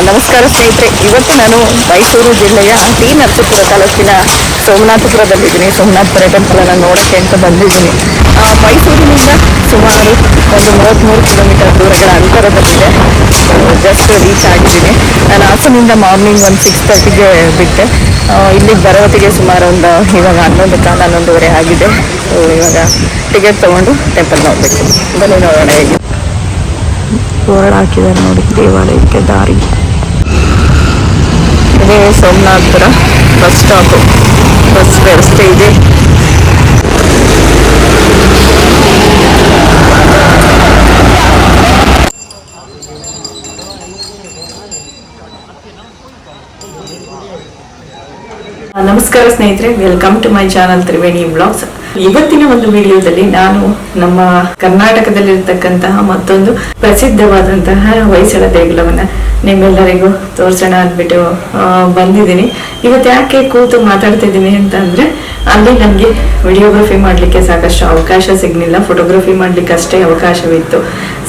ನಮಸ್ಕಾರ ಸ್ನೇಹಿತರೆ, ಇವತ್ತು ನಾನು ಮೈಸೂರು ಜಿಲ್ಲೆಯ ಟಿ ನರಸೀಪುರ ತಾಲೂಕಿನ ಸೋಮನಾಥಪುರದಲ್ಲಿದ್ದೀನಿ. ಸೋಮನಾಥಪುರ ಟೆಂಪಲನ್ನು ನೋಡೋಕ್ಕೆ ಅಂತ ಬಂದಿದ್ದೀನಿ. ಮೈಸೂರಿನಿಂದ ಸುಮಾರು ಒಂದು 33 ಕಿಲೋಮೀಟರ್ ದೂರಗಳ ಅಂತರದಲ್ಲಿದೆ. ಜಸ್ಟ್ ರೀಚ್ ಆಗಿದ್ದೀನಿ. ನಾನು ಹಾಸನಿಂದ ಮಾರ್ನಿಂಗ್ ಒಂದು 6:30ಗೆ ಬಿಟ್ಟೆ. ಇಲ್ಲಿಗೆ ಬರೋತ್ತಿಗೆ ಸುಮಾರು ಇವಾಗ 11:15 ಆಗಿದೆ. ಸೊ ಇವಾಗ ಟಿಕೆಟ್ ತೊಗೊಂಡು ಟೆಂಪಲ್ ನೋಡಬೇಕು. ಬನ್ನಿ ನೋಡೋಣ ಹೇಗೆ. ಬೋರ್ಡ್ ಹಾಕಿದ್ದಾರೆ ನೋಡಿ, ದೇವಾಲಯಕ್ಕೆ ದಾರಿ. ಇದೇ ಸೋಮನಾಥಪುರ ಬಸ್ ಸ್ಟಾಪು, ಬಸ್ ವ್ಯವಸ್ಥೆ ಇದೆ. ನಮಸ್ಕಾರ ಸ್ನೇಹಿತರೆ, welcome to my channel Triveni blogs. ಇವತ್ತಿನ ಒಂದು ವಿಡಿಯೋದಲ್ಲಿ ನಾನು ನಮ್ಮ ಕರ್ನಾಟಕದಲ್ಲಿರ್ತಕ್ಕಂತಹ ಮತ್ತೊಂದು ಪ್ರಸಿದ್ಧವಾದಂತಹ ಹೊಯ್ಸಳ ದೇಗುಲವನ್ನ ನಿಮ್ಮೆಲ್ಲರಿಗೂ ತೋರಿಸೋಣ ಅಂದ್ಬಿಟ್ಟು ಬಂದಿದ್ದೀನಿ. ಇವತ್ತು ಯಾಕೆ ಕೂತು ಮಾತಾಡ್ತಿದ್ದೀನಿ ಅಂತ ಅಂದ್ರೆ, ಅಲ್ಲಿ ನನಗೆ ವಿಡಿಯೋಗ್ರಫಿ ಮಾಡ್ಲಿಕ್ಕೆ ಸಾಕಷ್ಟು ಅವಕಾಶ ಸಿಗ್ಲಿಲ್ಲ, ಫೋಟೋಗ್ರಫಿ ಮಾಡ್ಲಿಕ್ಕೆ ಅಷ್ಟೇ ಅವಕಾಶವಿತ್ತು.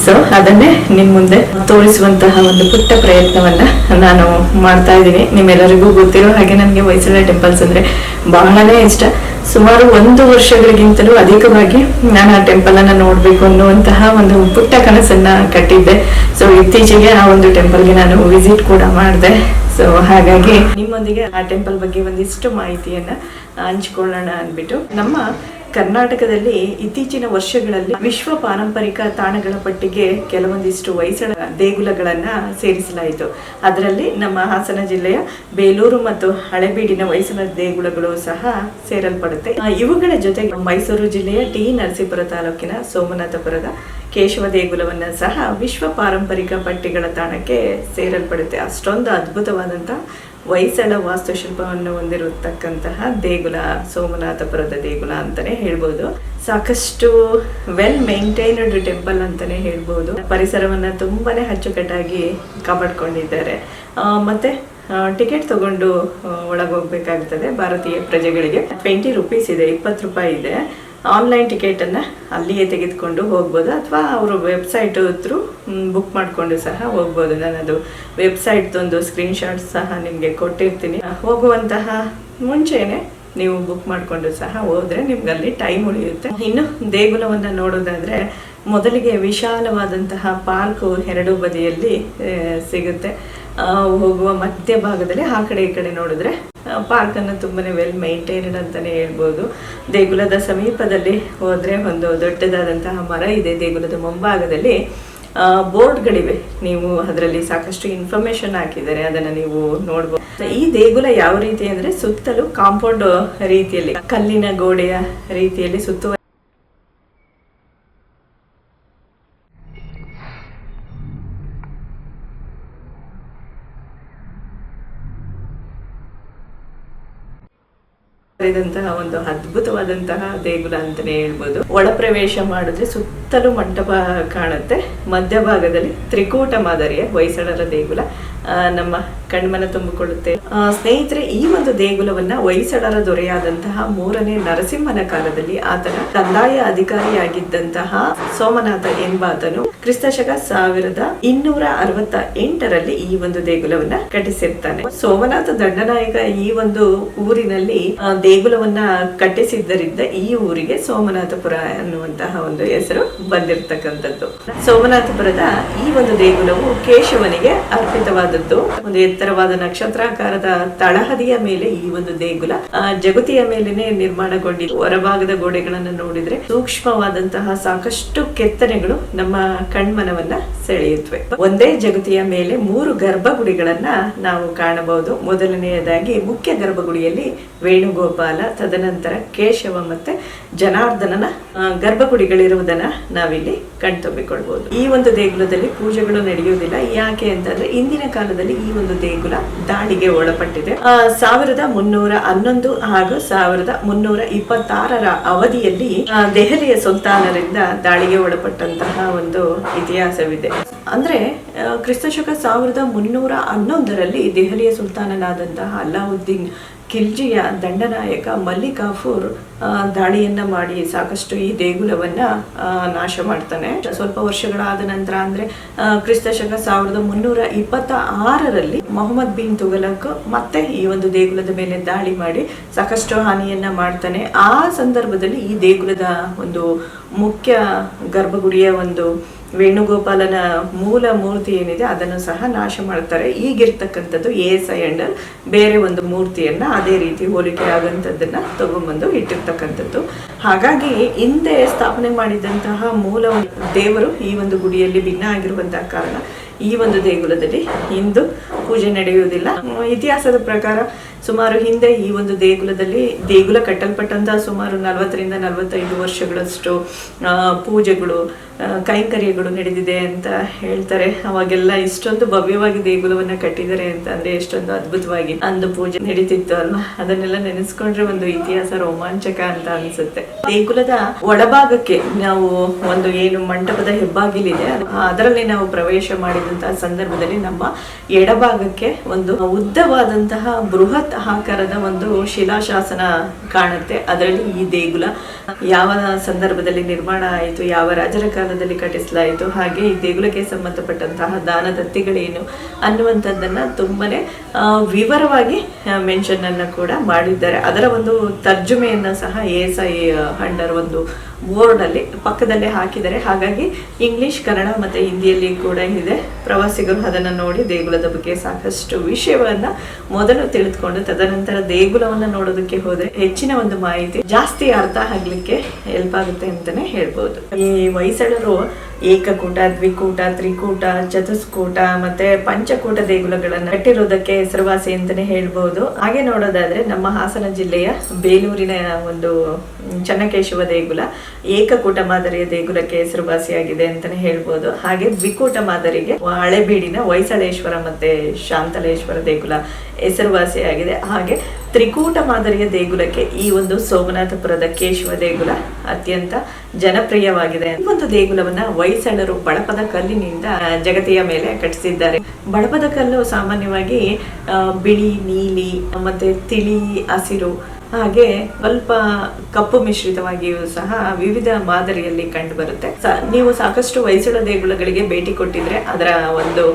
ಸೊ ಅದನ್ನೇ ನಿಮ್ ಮುಂದೆ ತೋರಿಸುವಂತಹ ಒಂದು ಪುಟ್ಟ ಪ್ರಯತ್ನವನ್ನ ನಾನು ಮಾಡ್ತಾ ಇದ್ದೀನಿ. ನಿಮ್ಮೆಲ್ಲರಿಗೂ ಗೊತ್ತಿರೋ ಹಾಗೆ ನನಗೆ ಹೊಯ್ಸಳ ಟೆಂಪಲ್ಸ್ ಅಂದ್ರೆ ಬಹಳನೇ ಇಷ್ಟ. ಸುಮಾರು 1 ವರ್ಷಗಳಿಗಿಂತಲೂ ಅಧಿಕವಾಗಿ ನಾನು ಆ ಟೆಂಪಲ್ ಅನ್ನ ನೋಡ್ಬೇಕು ಅನ್ನುವಂತಹ ಒಂದು ಪುಟ್ಟ ಕನಸನ್ನ ಕಟ್ಟಿದ್ದೆ. ಸೊ ಇತ್ತೀಚೆಗೆ ಆ ಒಂದು ಟೆಂಪಲ್ಗೆ ನಾನು ವಿಸಿಟ್ ಕೂಡ ಮಾಡಿದೆ. ಸೊ ಹಾಗಾಗಿ ನಿಮ್ಮೊಂದಿಗೆ ಆ ಟೆಂಪಲ್ ಬಗ್ಗೆ ಒಂದಿಷ್ಟು ಮಾಹಿತಿಯನ್ನ ಹಂಚಿಕೊಳ್ಳೋಣ ಅಂದ್ಬಿಟ್ಟು, ನಮ್ಮ ಕರ್ನಾಟಕದಲ್ಲಿ ಇತ್ತೀಚಿನ ವರ್ಷಗಳಲ್ಲಿ ವಿಶ್ವ ಪಾರಂಪರಿಕ ತಾಣಗಳ ಪಟ್ಟಿಗೆ ಕೆಲವೊಂದಿಷ್ಟು ಹೊಯ್ಸಳ ದೇಗುಲಗಳನ್ನ ಸೇರಿಸಲಾಯಿತು. ಅದರಲ್ಲಿ ನಮ್ಮ ಹಾಸನ ಜಿಲ್ಲೆಯ ಬೇಲೂರು ಮತ್ತು ಹಳೆಬೀಡಿನ ಹೊಯ್ಸಳ ದೇಗುಲಗಳು ಸಹ ಸೇರಲ್ಪಡುತ್ತೆ. ಇವುಗಳ ಜೊತೆಗೆ ಮೈಸೂರು ಜಿಲ್ಲೆಯ ಟಿ ನರಸೀಪುರ ತಾಲೂಕಿನ ಸೋಮನಾಥಪುರದ ಕೇಶವ ದೇಗುಲವನ್ನ ಸಹ ವಿಶ್ವ ಪಾರಂಪರಿಕ ಪಟ್ಟಿಗಳ ತಾಣಕ್ಕೆ ಸೇರಲ್ಪಡುತ್ತೆ. ಅಷ್ಟೊಂದು ಅದ್ಭುತವಾದಂತಹ ಹೊಯ್ಸಳ ವಾಸ್ತುಶಿಲ್ಪವನ್ನು ಹೊಂದಿರತಕ್ಕಂತಹ ದೇಗುಲ ಸೋಮನಾಥಪುರದ ದೇಗುಲ ಅಂತಾನೆ ಹೇಳ್ಬೋದು. ಸಾಕಷ್ಟು ವೆಲ್ ಮೇಂಟೈನ್ಡ್ ಟೆಂಪಲ್ ಅಂತಾನೆ ಹೇಳ್ಬೋದು. ಪರಿಸರವನ್ನ ತುಂಬಾನೇ ಅಚ್ಚುಕಟ್ಟಾಗಿ ಕಾಪಾಡ್ಕೊಂಡಿದ್ದಾರೆ. ಮತ್ತೆ ಟಿಕೆಟ್ ತಗೊಂಡು ಒಳಗೋಗ್ಬೇಕಾಗ್ತದೆ. ಭಾರತೀಯ ಪ್ರಜೆಗಳಿಗೆ 20 ರೂಪೀಸ್ ಇದೆ, 20 ರೂಪಾಯಿ ಇದೆ. ಆನ್ಲೈನ್ ಟಿಕೆಟ್ ಅನ್ನ ಅಲ್ಲಿಯೇ ತೆಗೆದುಕೊಂಡು ಹೋಗ್ಬೋದು, ಅಥವಾ ಅವರು ವೆಬ್ಸೈಟ್ ಥ್ರೂ ಬುಕ್ ಮಾಡಿಕೊಂಡು ಸಹ ಹೋಗ್ಬೋದು. ನಾನು ಅದು ವೆಬ್ಸೈಟ್ ಒಂದು ಸ್ಕ್ರೀನ್ ಶಾಟ್ ಸಹ ನಿಮಗೆ ಕೊಟ್ಟಿರ್ತೀನಿ. ಹೋಗುವಂತಹ ಮುಂಚೆನೆ ನೀವು ಬುಕ್ ಮಾಡಿಕೊಂಡು ಸಹ ಹೋದ್ರೆ ನಿಮ್ಗೆ ಅಲ್ಲಿ ಟೈಮ್ ಉಳಿಯುತ್ತೆ. ಇನ್ನು ದೇಗುಲವನ್ನ ನೋಡೋದಾದ್ರೆ, ಮೊದಲಿಗೆ ವಿಶಾಲವಾದಂತಹ ಪಾರ್ಕ್ 2 ಬದಿಯಲ್ಲಿ ಸಿಗುತ್ತೆ. ಹೋಗುವ ಮಧ್ಯ ಭಾಗದಲ್ಲಿ ಆ ಕಡೆ ಈ ಕಡೆ ನೋಡಿದ್ರೆ ಪಾರ್ಕ್ ಅನ್ನು ತುಂಬಾನೇ ವೆಲ್ ಮೇಂಟೈನ್ಡ್ ಅಂತಾನೆ ಹೇಳ್ಬೋದು. ದೇಗುಲದ ಸಮೀಪದಲ್ಲಿ ಹೋದ್ರೆ ಒಂದು ದೊಡ್ಡದಾದಂತಹ ಮರ ಇದೆ. ದೇಗುಲದ ಮುಂಭಾಗದಲ್ಲಿ ಬೋರ್ಡ್ಗಳಿವೆ. ನೀವು ಅದರಲ್ಲಿ ಸಾಕಷ್ಟು ಇನ್ಫಾರ್ಮೇಶನ್ ಹಾಕಿದ್ದಾರೆ, ಅದನ್ನ ನೀವು ನೋಡ್ಬೋದು. ಈ ದೇಗುಲ ಯಾವ ರೀತಿ ಅಂದ್ರೆ, ಸುತ್ತಲೂ ಕಾಂಪೌಂಡ್ ರೀತಿಯಲ್ಲಿ, ಕಲ್ಲಿನ ಗೋಡೆಯ ರೀತಿಯಲ್ಲಿ ಸುತ್ತುವ ಒಂದು ಅದ್ಭುತವಾದಂತಹ ದೇಗುಲ ಅಂತಾನೆ ಹೇಳ್ಬೋದು. ಒಳ ಪ್ರವೇಶ ಮಾಡಿದ್ರೆ ಸುತ್ತಲೂ ಮಂಟಪ ಕಾಣುತ್ತೆ. ಮಧ್ಯಭಾಗದಲ್ಲಿ ತ್ರಿಕೂಟ ಮಾದರಿಯ ಹೊಯ್ಸಳರ ದೇಗುಲ ನಮ್ಮ ಕಣ್ಮನ ತುಂಬಿಕೊಳ್ಳುತ್ತೆ. ಸ್ನೇಹಿತರೆ, ಈ ಒಂದು ದೇಗುಲವನ್ನ ಹೊಯ್ಸಳರ ದೊರೆಯಾದಂತಹ 3ನೇ ನರಸಿಂಹನ ಕಾಲದಲ್ಲಿ ಆತನ ಕಂದಾಯ ಅಧಿಕಾರಿಯಾಗಿದ್ದಂತಹ ಸೋಮನಾಥ ಎಂಬಾತನು ಕ್ರಿಸ್ತಶಕ 1268ರಲ್ಲಿ ಈ ಒಂದು ದೇಗುಲವನ್ನ ಕಟ್ಟಿಸಿರ್ತಾನೆ. ಸೋಮನಾಥ ದಂಡನಾಯಕ ಈ ಒಂದು ಊರಿನಲ್ಲಿ ದೇಗುಲವನ್ನ ಕಟ್ಟಿಸಿದ್ದರಿಂದ ಈ ಊರಿಗೆ ಸೋಮನಾಥಪುರ ಅನ್ನುವಂತಹ ಒಂದು ಹೆಸರು ಬಂದಿರತಕ್ಕಂಥದ್ದು. ಸೋಮನಾಥಪುರದ ಈ ಒಂದು ದೇಗುಲವು ಕೇಶವನಿಗೆ ಅರ್ಪಿತವಾದದ್ದು. ಒಂದು ಎತ್ತರವಾದ ನಕ್ಷತ್ರಾಕಾರದ ತಳಹದಿಯ ಮೇಲೆ ಈ ಒಂದು ದೇಗುಲ ಜಗತಿಯ ಮೇಲೆನೆ ನಿರ್ಮಾಣಗೊಂಡಿದ್ದು. ಹೊರಭಾಗದ ಗೋಡೆಗಳನ್ನು ನೋಡಿದ್ರೆ ಸೂಕ್ಷ್ಮವಾದಂತಹ ಸಾಕಷ್ಟು ಕೆತ್ತನೆಗಳು ನಮ್ಮ ಕಣ್ಮನವನ್ನ ಸೆಳೆಯುತ್ತವೆ. ಒಂದೇ ಜಗತಿಯ ಮೇಲೆ 3 ಗರ್ಭಗುಡಿಗಳನ್ನ ನಾವು ಕಾಣಬಹುದು. ಮೊದಲನೆಯದಾಗಿ ಮುಖ್ಯ ಗರ್ಭಗುಡಿಯಲ್ಲಿ ವೇಣುಗೋಪಾಲ, ತದನಂತರ ಕೇಶವ ಮತ್ತೆ ಜನಾರ್ದನನ ಗರ್ಭಗುಡಿಗಳಿರುವುದನ್ನ ನಾವಿಲ್ಲಿ ಕಣ್ತುಂಬಿಕೊಳ್ಬಹುದು. ಈ ಒಂದು ದೇಗುಲದಲ್ಲಿ ಪೂಜೆಗಳು ನಡೆಯುವುದಿಲ್ಲ. ಯಾಕೆ ಅಂತಂದ್ರೆ, ಇಂದಿನ ಕಾಲದಲ್ಲಿ ಈ ಒಂದು ದೇಗುಲ ದಾಳಿಗೆ ಒಳಪಟ್ಟಿದೆ. 1311 ಹಾಗೂ 1326ರ ಅವಧಿಯಲ್ಲಿ ದೆಹಲಿಯ ಸುಲ್ತಾನರಿಂದ ದಾಳಿಗೆ ಒಳಪಟ್ಟಂತಹ ಒಂದು ಇತಿಹಾಸವಿದೆ. ಅಂದ್ರೆ ಕ್ರಿಸ್ತಶಕ 1311ರಲ್ಲಿ ದೆಹಲಿಯ ಸುಲ್ತಾನನಾದಂತಹ ಅಲ್ಲಾವುದ್ದೀನ್ ಖಿಲ್ಜಿಯ ದಂಡನಾಯಕ ಮಲ್ಲಿಕ್ ಕಾಫೂರ್ ದಾಳಿಯನ್ನ ಮಾಡಿ ಸಾಕಷ್ಟು ಈ ದೇಗುಲವನ್ನ ನಾಶ ಮಾಡ್ತಾನೆ. ಸ್ವಲ್ಪ ವರ್ಷಗಳಾದ ನಂತರ ಅಂದ್ರೆ ಕ್ರಿಸ್ತಶಕ 1326ರಲ್ಲಿ ಮೊಹಮ್ಮದ್ ಬಿನ್ ತುಘಲಕ್ ಮತ್ತೆ ಈ ಒಂದು ದೇಗುಲದ ಮೇಲೆ ದಾಳಿ ಮಾಡಿ ಸಾಕಷ್ಟು ಹಾನಿಯನ್ನ ಮಾಡ್ತಾನೆ. ಆ ಸಂದರ್ಭದಲ್ಲಿ ಈ ದೇಗುಲದ ಒಂದು ಮುಖ್ಯ ಗರ್ಭಗುಡಿಯ ಒಂದು ವೇಣುಗೋಪಾಲನ ಮೂಲ ಮೂರ್ತಿ ಏನಿದೆ ಅದನ್ನು ಸಹ ನಾಶ ಮಾಡ್ತಾರೆ. ಈಗಿರ್ತಕ್ಕಂಥದ್ದು ASI ಅಂಡರ್ ಬೇರೆ ಒಂದು ಮೂರ್ತಿಯನ್ನ ಅದೇ ರೀತಿ ಹೋಲಿಕೆ ಆಗುವಂಥದ್ದನ್ನ ತಗೊಂಡ್ಬಂದು ಇಟ್ಟಿರ್ತಕ್ಕಂಥದ್ದು. ಹಾಗಾಗಿ ಹಿಂದೆ ಸ್ಥಾಪನೆ ಮಾಡಿದಂತಹ ಮೂಲ ದೇವರು ಈ ಒಂದು ಗುಡಿಯಲ್ಲಿ ಭಿನ್ನ ಆಗಿರುವಂತಹ ಕಾರಣ ಈ ಒಂದು ದೇಗುಲದಲ್ಲಿ ಇಂದು ಪೂಜೆ ನಡೆಯುವುದಿಲ್ಲ. ಇತಿಹಾಸದ ಪ್ರಕಾರ ಸುಮಾರು ಹಿಂದೆ ಈ ಒಂದು ದೇಗುಲ ಕಟ್ಟಲ್ಪಟ್ಟಂತಹ ಸುಮಾರು 40ರಿಂದ 45 ವರ್ಷಗಳಷ್ಟು ಪೂಜೆಗಳು ಕೈಂಕರ್ಯಗಳು ನಡೆದಿದೆ ಅಂತ ಹೇಳ್ತಾರೆ. ಅವಾಗೆಲ್ಲ ಇಷ್ಟೊಂದು ಭವ್ಯವಾಗಿ ದೇಗುಲವನ್ನ ಕಟ್ಟಿದ್ದಾರೆ ಅಂತ ಅಂದ್ರೆ ಎಷ್ಟೊಂದು ಅದ್ಭುತವಾಗಿ ಅಂದು ಪೂಜೆ ನಡೀತಿತ್ತು ಅಲ್ವಾ. ಅದನ್ನೆಲ್ಲ ನೆನೆಸ್ಕೊಂಡ್ರೆ ಒಂದು ಇತಿಹಾಸ ರೋಮಾಂಚಕ ಅಂತ ಅನ್ಸುತ್ತೆ. ದೇಗುಲದ ಒಳಭಾಗಕ್ಕೆ ನಾವು ಒಂದು ಏನು ಮಂಟಪದ ಹೆಬ್ಬಾಗಿಲಿದೆ ಅದರಲ್ಲಿ ನಾವು ಪ್ರವೇಶ ಮಾಡಿದಂತಹ ಸಂದರ್ಭದಲ್ಲಿ ನಮ್ಮ ಎಡಭಾಗಕ್ಕೆ ಒಂದು ಉದ್ದವಾದಂತಹ ಬೃಹತ್ ಆಕಾರದ ಒಂದು ಶಿಲಾಶಾಸನ ಕಾಣುತ್ತೆ. ಅದರಲ್ಲಿ ಈ ದೇಗುಲ ಯಾವ ಸಂದರ್ಭದಲ್ಲಿ ನಿರ್ಮಾಣ ಆಯಿತು, ಯಾವ ರಾಜರ ಕಾಲದಲ್ಲಿ ಕಟ್ಟಿಸಲಾಯಿತು, ಹಾಗೆ ಈ ದೇಗುಲಕ್ಕೆ ಸಂಬಂಧಪಟ್ಟಂತಹ ದಾನ ದತ್ತಿಗಳೇನು ಅನ್ನುವಂಥದ್ದನ್ನ ತುಂಬಾನೇ ವಿವರವಾಗಿ ಮೆನ್ಷನ್ ಅನ್ನ ಕೂಡ ಮಾಡಿದ್ದಾರೆ. ಅದರ ಒಂದು ತರ್ಜುಮೆಯನ್ನ ಸಹ ASI ಅಂಡರ್ ಒಂದು ಬೋರ್ಡ್ ಅಲ್ಲಿ ಪಕ್ಕದಲ್ಲೇ ಹಾಕಿದ್ದಾರೆ. ಹಾಗಾಗಿ ಇಂಗ್ಲಿಷ್, ಕನ್ನಡ ಮತ್ತೆ ಹಿಂದಿಯಲ್ಲಿ ಕೂಡ ಇದೆ. ಪ್ರವಾಸಿಗರು ಅದನ್ನ ನೋಡಿ ದೇಗುಲದ ಬಗ್ಗೆ ಸಾಕಷ್ಟು ವಿಷಯವನ್ನ ಮೊದಲು ತಿಳಿದುಕೊಂಡು ತದನಂತರ ದೇಗುಲವನ್ನ ನೋಡೋದಕ್ಕೆ ಹೋದ್ರೆ ಹೆಚ್ಚಿನ ಒಂದು ಮಾಹಿತಿ ಜಾಸ್ತಿ ಅರ್ಥ ಆಗ್ಲಿಕ್ಕೆ ಹೆಲ್ಪ್ ಆಗುತ್ತೆ ಅಂತಾನೆ ಹೇಳ್ಬೋದು. ಈ ಹೊಯ್ಸಳರು ಏಕಕೂಟ, ದ್ವಿಕೂಟ, ತ್ರಿಕೂಟ, ಚತುಷ್ಕೂಟ ಮತ್ತೆ ಪಂಚಕೂಟ ದೇಗುಲಗಳನ್ನ ಕಟ್ಟಿರೋದಕ್ಕೆ ಹೆಸರುವಾಸಿ ಅಂತಾನೆ ಹೇಳ್ಬಹುದು. ಹಾಗೆ ನೋಡೋದಾದ್ರೆ ನಮ್ಮ ಹಾಸನ ಜಿಲ್ಲೆಯ ಬೇಲೂರಿನ ಒಂದು ಚನ್ನಕೇಶವ ದೇಗುಲ ಏಕಕೂಟ ಮಾದರಿಯ ದೇಗುಲಕ್ಕೆ ಹೆಸರುವಾಸಿಯಾಗಿದೆ ಅಂತಾನೆ ಹೇಳ್ಬೋದು. ಹಾಗೆ ದ್ವಿಕೂಟ ಮಾದರಿಗೆ ಹಳೆಬೀಡಿನ ಹೊಯ್ಸಳೇಶ್ವರ ಮತ್ತೆ ಶಾಂತಲೇಶ್ವರ ದೇಗುಲ ಹೆಸರುವಾಸಿಯಾಗಿದೆ. ಹಾಗೆ ತ್ರಿಕೂಟ ಮಾದರಿಯ ದೇಗುಲಕ್ಕೆ ಈ ಒಂದು ಸೋಮನಾಥಪುರದ ಕೇಶವ ದೇಗುಲ ಅತ್ಯಂತ ಜನಪ್ರಿಯವಾಗಿದೆ. ಈ ಒಂದು ದೇಗುಲವನ್ನ ಹೊಯ್ಸಳರು ಬಳಪದ ಕಲ್ಲಿನಿಂದ ಜಗತಿಯ ಮೇಲೆ ಕಟ್ಟಿಸಿದ್ದಾರೆ. ಬಳಪದ ಕಲ್ಲು ಸಾಮಾನ್ಯವಾಗಿ ಬಿಳಿ, ನೀಲಿ ಮತ್ತೆ ತಿಳಿ ಹಸಿರು ಹಾಗೆ ಸ್ವಲ್ಪ ಕಪ್ಪು ಮಿಶ್ರಿತವಾಗಿಯೂ ಸಹ ವಿವಿಧ ಮಾದರಿಯಲ್ಲಿ ಕಂಡು ಬರುತ್ತೆ. ನೀವು ಸಾಕಷ್ಟು ಹೊಯ್ಸಳ ದೇಗುಲಗಳಿಗೆ ಭೇಟಿ ಕೊಟ್ಟಿದ್ರೆ ಅದರ ಒಂದು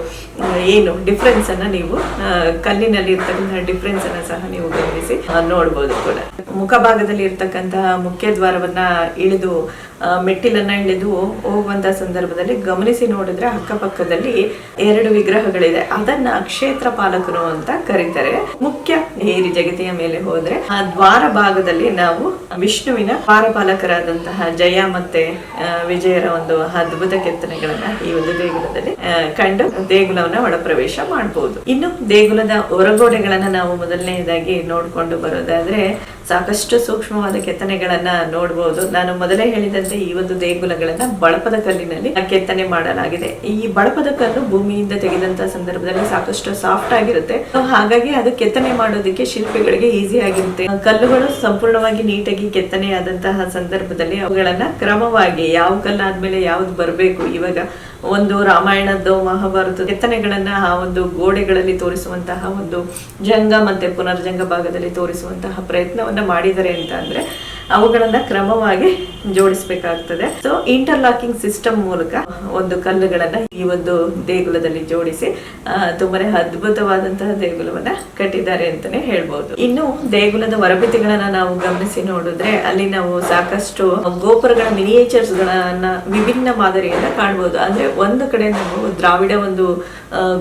ಏನು ಡಿಫ್ರೆನ್ಸ್ ಅನ್ನ ನೀವು ಕಲ್ಲಿನಲ್ಲಿ ಇರ್ತಕ್ಕಂತಹ ಡಿಫ್ರೆನ್ಸ್ ಅನ್ನ ಸಹ ನೀವು ಗಮನಿಸಿ ನೋಡ್ಬೋದು ಕೂಡ. ಮುಖಭಾಗದಲ್ಲಿ ಇರ್ತಕ್ಕಂತಹ ಮುಖ್ಯ ದ್ವಾರವನ್ನ ಇಳಿದು ಮೆಟ್ಟಿಲನ್ನ ಇಳಿದು ಹೋಗುವಂತಹ ಸಂದರ್ಭದಲ್ಲಿ ಗಮನಿಸಿ ನೋಡಿದ್ರೆ ಅಕ್ಕಪಕ್ಕದಲ್ಲಿ 2 ವಿಗ್ರಹಗಳಿದೆ. ಅದನ್ನ ಕ್ಷೇತ್ರ ಪಾಲಕರು ಅಂತ ಕರೀತಾರೆ. ಮುಖ್ಯ ಏರಿ ಜಗತಿಯ ಮೇಲೆ ಹೋದ್ರೆ ಆ ದ್ವಾರ ಭಾಗದಲ್ಲಿ ನಾವು ವಿಷ್ಣುವಿನ ದ್ವಾರಪಾಲಕರಾದಂತಹ ಜಯ ಮತ್ತೆ ವಿಜಯರ ಒಂದು ಅದ್ಭುತ ಕೆತ್ತನೆಗಳನ್ನ ಈ ಒಂದು ದೇಗುಲದಲ್ಲಿ ಕಂಡು ದೇಗುಲವನ್ನ ಒಳ ಪ್ರವೇಶ ಮಾಡಬಹುದು. ಇನ್ನು ದೇಗುಲದ ಹೊರಗೋಡೆಗಳನ್ನ ನಾವು ಮೊದಲನೇದಾಗಿ ನೋಡ್ಕೊಂಡು ಬರೋದಾದ್ರೆ ಸಾಕಷ್ಟು ಸೂಕ್ಷ್ಮವಾದ ಕೆತ್ತನೆಗಳನ್ನ ನೋಡಬಹುದು. ನಾನು ಮೊದಲೇ ಹೇಳಿದಂತೆ ಈ ಒಂದು ದೇಗುಲಗಳನ್ನ ಬಳಪದ ಕಲ್ಲಿನಲ್ಲಿ ಕೆತ್ತನೆ ಮಾಡಲಾಗಿದೆ. ಈ ಬಳಪದ ಕಲ್ಲು ಭೂಮಿಯಿಂದ ತೆಗೆದಂತಹ ಸಂದರ್ಭದಲ್ಲಿ ಸಾಕಷ್ಟು ಸಾಫ್ಟ್ ಆಗಿರುತ್ತೆ. ಹಾಗಾಗಿ ಅದು ಕೆತ್ತನೆ ಮಾಡೋದಕ್ಕೆ ಶಿಲ್ಪಿಗಳಿಗೆ ಈಸಿ ಆಗಿರುತ್ತೆ. ಕಲ್ಲುಗಳು ಸಂಪೂರ್ಣವಾಗಿ ನೀಟಾಗಿ ಕೆತ್ತನೆ ಆದಂತಹ ಸಂದರ್ಭದಲ್ಲಿ ಅವುಗಳನ್ನ ಕ್ರಮವಾಗಿ ಯಾವ ಕಲ್ಲಾದ್ಮೇಲೆ ಯಾವ್ದು ಬರಬೇಕು, ಇವಾಗ ಒಂದು ರಾಮಾಯಣದ್ದು ಮಹಾಭಾರತ ಕೆತ್ತನೆಗಳನ್ನ ಆ ಒಂದು ಗೋಡೆಗಳಲ್ಲಿ ತೋರಿಸುವಂತಹ ಒಂದು ಜಂಗ ಮತ್ತೆ ಪುನರ್ಜಂಗ ಭಾಗದಲ್ಲಿ ತೋರಿಸುವಂತಹ ಪ್ರಯತ್ನವನ್ನ ಮಾಡಿದ್ದಾರೆ ಅಂತ ಅಂದ್ರೆ ಅವುಗಳನ್ನ ಕ್ರಮವಾಗಿ ಜೋಡಿಸಬೇಕಾಗ್ತದೆ. ಸೊ ಇಂಟರ್ಲಾಕಿಂಗ್ ಸಿಸ್ಟಮ್ ಮೂಲಕ ಒಂದು ಕಲ್ಲುಗಳನ್ನ ಈ ಒಂದು ದೇಗುಲದಲ್ಲಿ ಜೋಡಿಸಿ ತುಂಬಾನೇ ಅದ್ಭುತವಾದಂತಹ ದೇಗುಲವನ್ನ ಕಟ್ಟಿದ್ದಾರೆ ಅಂತಾನೆ ಹೇಳ್ಬಹುದು. ಇನ್ನು ದೇಗುಲದ ಹೊರಭಿತ್ತಿಗಳನ್ನ ನಾವು ಗಮನಿಸಿ ನೋಡಿದ್ರೆ ಅಲ್ಲಿ ನಾವು ಸಾಕಷ್ಟು ಗೋಪುರಗಳ ಮಿನಿಯೇಚರ್ಸ್ ಗಳನ್ನ ವಿಭಿನ್ನ ಮಾದರಿಯನ್ನ ಕಾಣಬಹುದು. ಅಂದ್ರೆ ಒಂದು ಕಡೆ ನಾವು ದ್ರಾವಿಡ ಒಂದು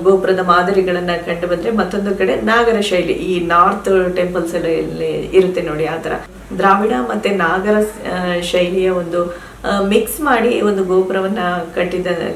ಗೋಪುರದ ಮಾದರಿಗಳನ್ನ ಕಂಡು ಬಂದ್ರೆ ಮತ್ತೊಂದು ಕಡೆ ನಾಗರ ಶೈಲಿ, ಈ ನಾರ್ತ್ ಟೆಂಪಲ್ಸ್ ಅಲ್ಲಿ ಇರುತ್ತೆ ನೋಡಿ, ಆತರ ದ್ರಾವಿಡ ಮತ್ತೆ ನಾಗರ ಶೈಲಿಯ ಒಂದು ಮಿಕ್ಸ್ ಮಾಡಿ ಒಂದು ಗೋಪುರವನ್ನ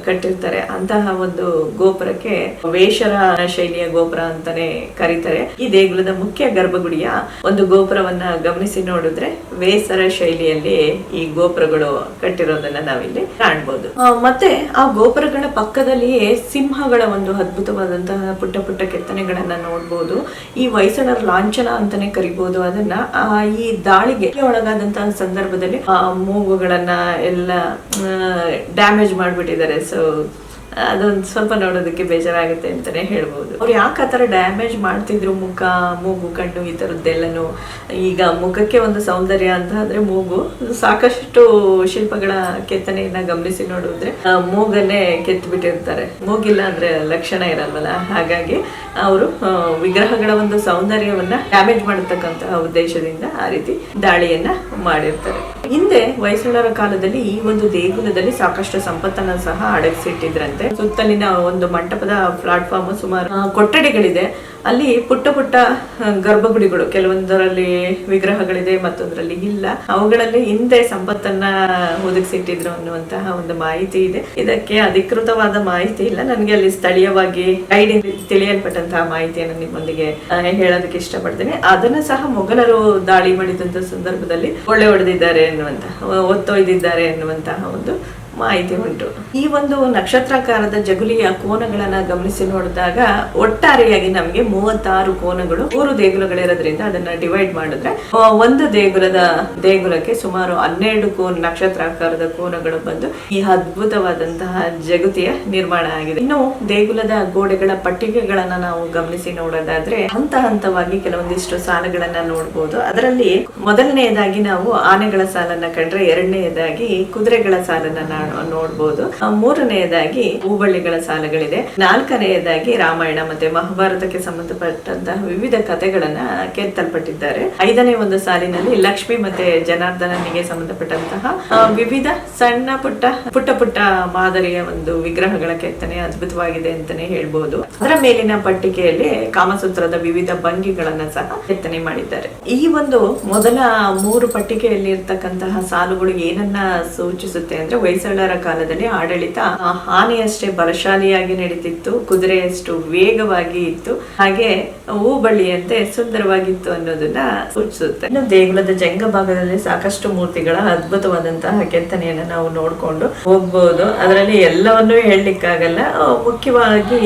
ಕಟ್ಟಿರ್ತಾರೆ. ಅಂತಹ ಒಂದು ಗೋಪುರಕ್ಕೆ ವೇಷರ ಶೈಲಿಯ ಗೋಪುರ ಅಂತಾನೆ ಕರೀತಾರೆ. ಈ ದೇಗುಲದ ಮುಖ್ಯ ಗರ್ಭಗುಡಿಯ ಒಂದು ಗೋಪುರವನ್ನ ಗಮನಿಸಿ ನೋಡಿದ್ರೆ ವೇಸರ ಶೈಲಿಯಲ್ಲಿ ಈ ಗೋಪುರಗಳು ಕಟ್ಟಿರೋದನ್ನ ನಾವಿಲ್ಲಿ ಕಾಣ್ಬೋದು. ಮತ್ತೆ ಆ ಗೋಪುರಗಳ ಪಕ್ಕದಲ್ಲಿಯೇ ಸಿಂಹಗಳ ಒಂದು ಅದ್ಭುತವಾದಂತಹ ಪುಟ್ಟ ಪುಟ್ಟ ಕೆತ್ತನೆಗಳನ್ನ ನೋಡ್ಬೋದು. ಈ ಹೊಯ್ಸಳರ ಲಾಂಛನ ಅಂತಾನೆ ಕರಿಬಹುದು ಅದನ್ನ. ಈ ದಾಳಿಗೆ ಒಳಗಾದಂತಹ ಸಂದರ್ಭದಲ್ಲಿ ಮೂಗುಗಳನ್ನ ಎಲ್ಲ ಡ್ಯಾಮೇಜ್ ಮಾಡ್ಬಿಟ್ಟಿದ್ದಾರೆ. ಸೊ ಅದೊಂದು ಸ್ವಲ್ಪ ನೋಡೋದಕ್ಕೆ ಬೇಜಾರಾಗುತ್ತೆ ಅಂತಾನೆ ಹೇಳ್ಬೋದು. ಅವ್ರು ಯಾಕೆ ಆ ಥರ ಡ್ಯಾಮೇಜ್ ಮಾಡ್ತಿದ್ರು ಮುಖ, ಮೂಗು, ಕಣ್ಣು ಈ ಥರದ್ದೆಲ್ಲನೂ. ಈಗ ಮುಖಕ್ಕೆ ಒಂದು ಸೌಂದರ್ಯ ಅಂತ ಅಂದ್ರೆ ಮೂಗು. ಸಾಕಷ್ಟು ಶಿಲ್ಪಗಳ ಕೆತ್ತನೆಯನ್ನ ಗಮನಿಸಿ ನೋಡಿದ್ರೆ ಮೂಗನ್ನೇ ಕೆತ್ತು ಬಿಟ್ಟಿರ್ತಾರೆ. ಮೂಗಿಲ್ಲ ಅಂದ್ರೆ ಲಕ್ಷಣ ಇರಲ್ವಲ್ಲ. ಹಾಗಾಗಿ ಅವರು ವಿಗ್ರಹಗಳ ಒಂದು ಸೌಂದರ್ಯವನ್ನ ಡ್ಯಾಮೇಜ್ ಮಾಡತಕ್ಕಂತಹ ಉದ್ದೇಶದಿಂದ ಆ ರೀತಿ ದಾಳಿಯನ್ನ ಮಾಡಿರ್ತಾರೆ. ಹಿಂದೆ ಹೊಯ್ಸಳರ ಕಾಲದಲ್ಲಿ ಈ ಒಂದು ದೇಗುಲದಲ್ಲಿ ಸಾಕಷ್ಟು ಸಂಪತ್ತನ್ನ ಸಹ ಅಡಗಿಸಿಟ್ಟಿದ್ರಂತೆ. ಸುತ್ತಲಿನ ಒಂದು ಮಂಟಪದ ಪ್ಲಾಟ್ಫಾರ್ಮ್ ಸುಮಾರು ಕೊಠಡಿಗಳಿದೆ. ಅಲ್ಲಿ ಪುಟ್ಟ ಪುಟ್ಟ ಗರ್ಭಗುಡಿಗಳು, ಕೆಲವೊಂದರಲ್ಲಿ ವಿಗ್ರಹಗಳಿದೆ, ಮತ್ತೊಂದರಲ್ಲಿ ಇಲ್ಲ. ಅವುಗಳಲ್ಲಿ ಹಿಂದೆ ಸಂಪತ್ತನ್ನ ಒದಗಿಸಿಟ್ಟಿದ್ರು ಅನ್ನುವಂತಹ ಒಂದು ಮಾಹಿತಿ ಇದೆ. ಇದಕ್ಕೆ ಅಧಿಕೃತವಾದ ಮಾಹಿತಿ ಇಲ್ಲ. ನನಗೆ ಅಲ್ಲಿ ಸ್ಥಳೀಯವಾಗಿ ಗೈಡ್ ತಿಳಿಯಲ್ಪಟ್ಟಂತಹ ಮಾಹಿತಿಯನ್ನು ನಿಮ್ಮೊಂದಿಗೆ ಹೇಳೋದಕ್ಕೆ ಇಷ್ಟಪಡ್ತೇನೆ. ಅದನ್ನ ಸಹ ಮೊಘಲರು ದಾಳಿ ಮಾಡಿದಂತ ಸಂದರ್ಭದಲ್ಲಿ ಹೊಡೆದಿದ್ದಾರೆ ಒತ್ತೊಯ್ದಿದ್ದಾರೆ ಎನ್ನುವಂತಹ ಒಂದು ಮಾಹಿತಿ ಉಂಟು. ಈ ಒಂದು ನಕ್ಷತ್ರಾಕಾರದ ಜಗುಲಿಯ ಕೋನಗಳನ್ನ ಗಮನಿಸಿ ನೋಡಿದಾಗ ಒಟ್ಟಾರೆಯಾಗಿ ನಮಗೆ 36 ಕೋನಗಳು, 3 ದೇಗುಲಗಳಿರೋದ್ರಿಂದ ಅದನ್ನ ಡಿವೈಡ್ ಮಾಡಿದ್ರೆ ಒಂದು ದೇಗುಲಕ್ಕೆ ಸುಮಾರು 12 ನಕ್ಷತ್ರಾಕಾರದ ಕೋನಗಳು ಬಂದು ಈ ಅದ್ಭುತವಾದಂತಹ ಜಗತಿಯ ನಿರ್ಮಾಣ ಆಗಿದೆ. ಇನ್ನು ದೇಗುಲದ ಗೋಡೆಗಳ ಪಟ್ಟಿಗೆಗಳನ್ನ ನಾವು ಗಮನಿಸಿ ನೋಡೋದಾದ್ರೆ ಹಂತ ಹಂತವಾಗಿ ಕೆಲವೊಂದಿಷ್ಟು ಸಾಲುಗಳನ್ನ ನೋಡ್ಬೋದು. ಅದರಲ್ಲಿ ಮೊದಲನೆಯದಾಗಿ ನಾವು ಆನೆಗಳ ಸಾಲನ್ನ ಕಂಡ್ರೆ, ಎರಡನೆಯದಾಗಿ ಕುದುರೆಗಳ ಸಾಲನ್ನ ನೋಡ್ಬೋದು, ಮೂರನೆಯದಾಗಿ ಹೂಬಳ್ಳಿಗಳ ಸಾಲುಗಳಿದೆ, ನಾಲ್ಕನೆಯದಾಗಿ ರಾಮಾಯಣ ಮತ್ತೆ ಮಹಾಭಾರತಕ್ಕೆ ಸಂಬಂಧಪಟ್ಟಂತಹ ವಿವಿಧ ಕಥೆಗಳನ್ನ ಕೆತ್ತಲ್ಪಟ್ಟಿದ್ದಾರೆ. 5ನೇ ಒಂದು ಸಾಲಿನಲ್ಲಿ ಲಕ್ಷ್ಮಿ ಮತ್ತೆ ಜನಾರ್ದನನಿಗೆ ಸಂಬಂಧಪಟ್ಟಂತಹ ವಿವಿಧ ಸಣ್ಣ ಪುಟ್ಟ ಮಾದರಿಯ ಒಂದು ವಿಗ್ರಹಗಳ ಕೆತ್ತನೆ ಅದ್ಭುತವಾಗಿದೆ ಅಂತಾನೆ ಹೇಳ್ಬೋದು. ಅದರ ಮೇಲಿನ ಪಟ್ಟಿಕೆಯಲ್ಲಿ ಕಾಮಸೂತ್ರದ ವಿವಿಧ ಭಂಗಿಗಳನ್ನ ಸಹ ಕೆತ್ತನೆ ಮಾಡಿದ್ದಾರೆ. ಈ ಒಂದು ಮೊದಲ 3 ಪಟ್ಟಿಕೆಯಲ್ಲಿ ಇರ್ತಕ್ಕಂತಹ ಸಾಲುಗಳು ಏನನ್ನ ಸೂಚಿಸುತ್ತೆ ಅಂದ್ರೆ, ಹೊಯ್ಸಳರ ಕಾಲದಲ್ಲಿ ಆಡಳಿತ ಆನೆಯಷ್ಟೇ ಬಲಶಾಲಿಯಾಗಿ ನಡೀತಿತ್ತು, ಕುದುರೆಯಷ್ಟು ವೇಗವಾಗಿ ಇತ್ತು, ಹಾಗೆ ಹೂಬಳ್ಳಿಯಂತೆ ಸುಂದರವಾಗಿತ್ತು ಅನ್ನೋದನ್ನ ಸೂಚಿಸುತ್ತೆ. ಇನ್ನು ದೇಗುಲದ ಜಂಗ ಭಾಗದಲ್ಲಿ ಸಾಕಷ್ಟು ಮೂರ್ತಿಗಳ ಅದ್ಭುತವಾದಂತಹ ಕೆತ್ತನೆಯನ್ನ ನಾವು ನೋಡ್ಕೊಂಡು ಹೋಗ್ಬಹುದು. ಅದರಲ್ಲಿ ಎಲ್ಲವನ್ನೂ ಹೇಳಲಿಕ್ಕಾಗಲ್ಲ. ಮುಖ್ಯವಾಗಿ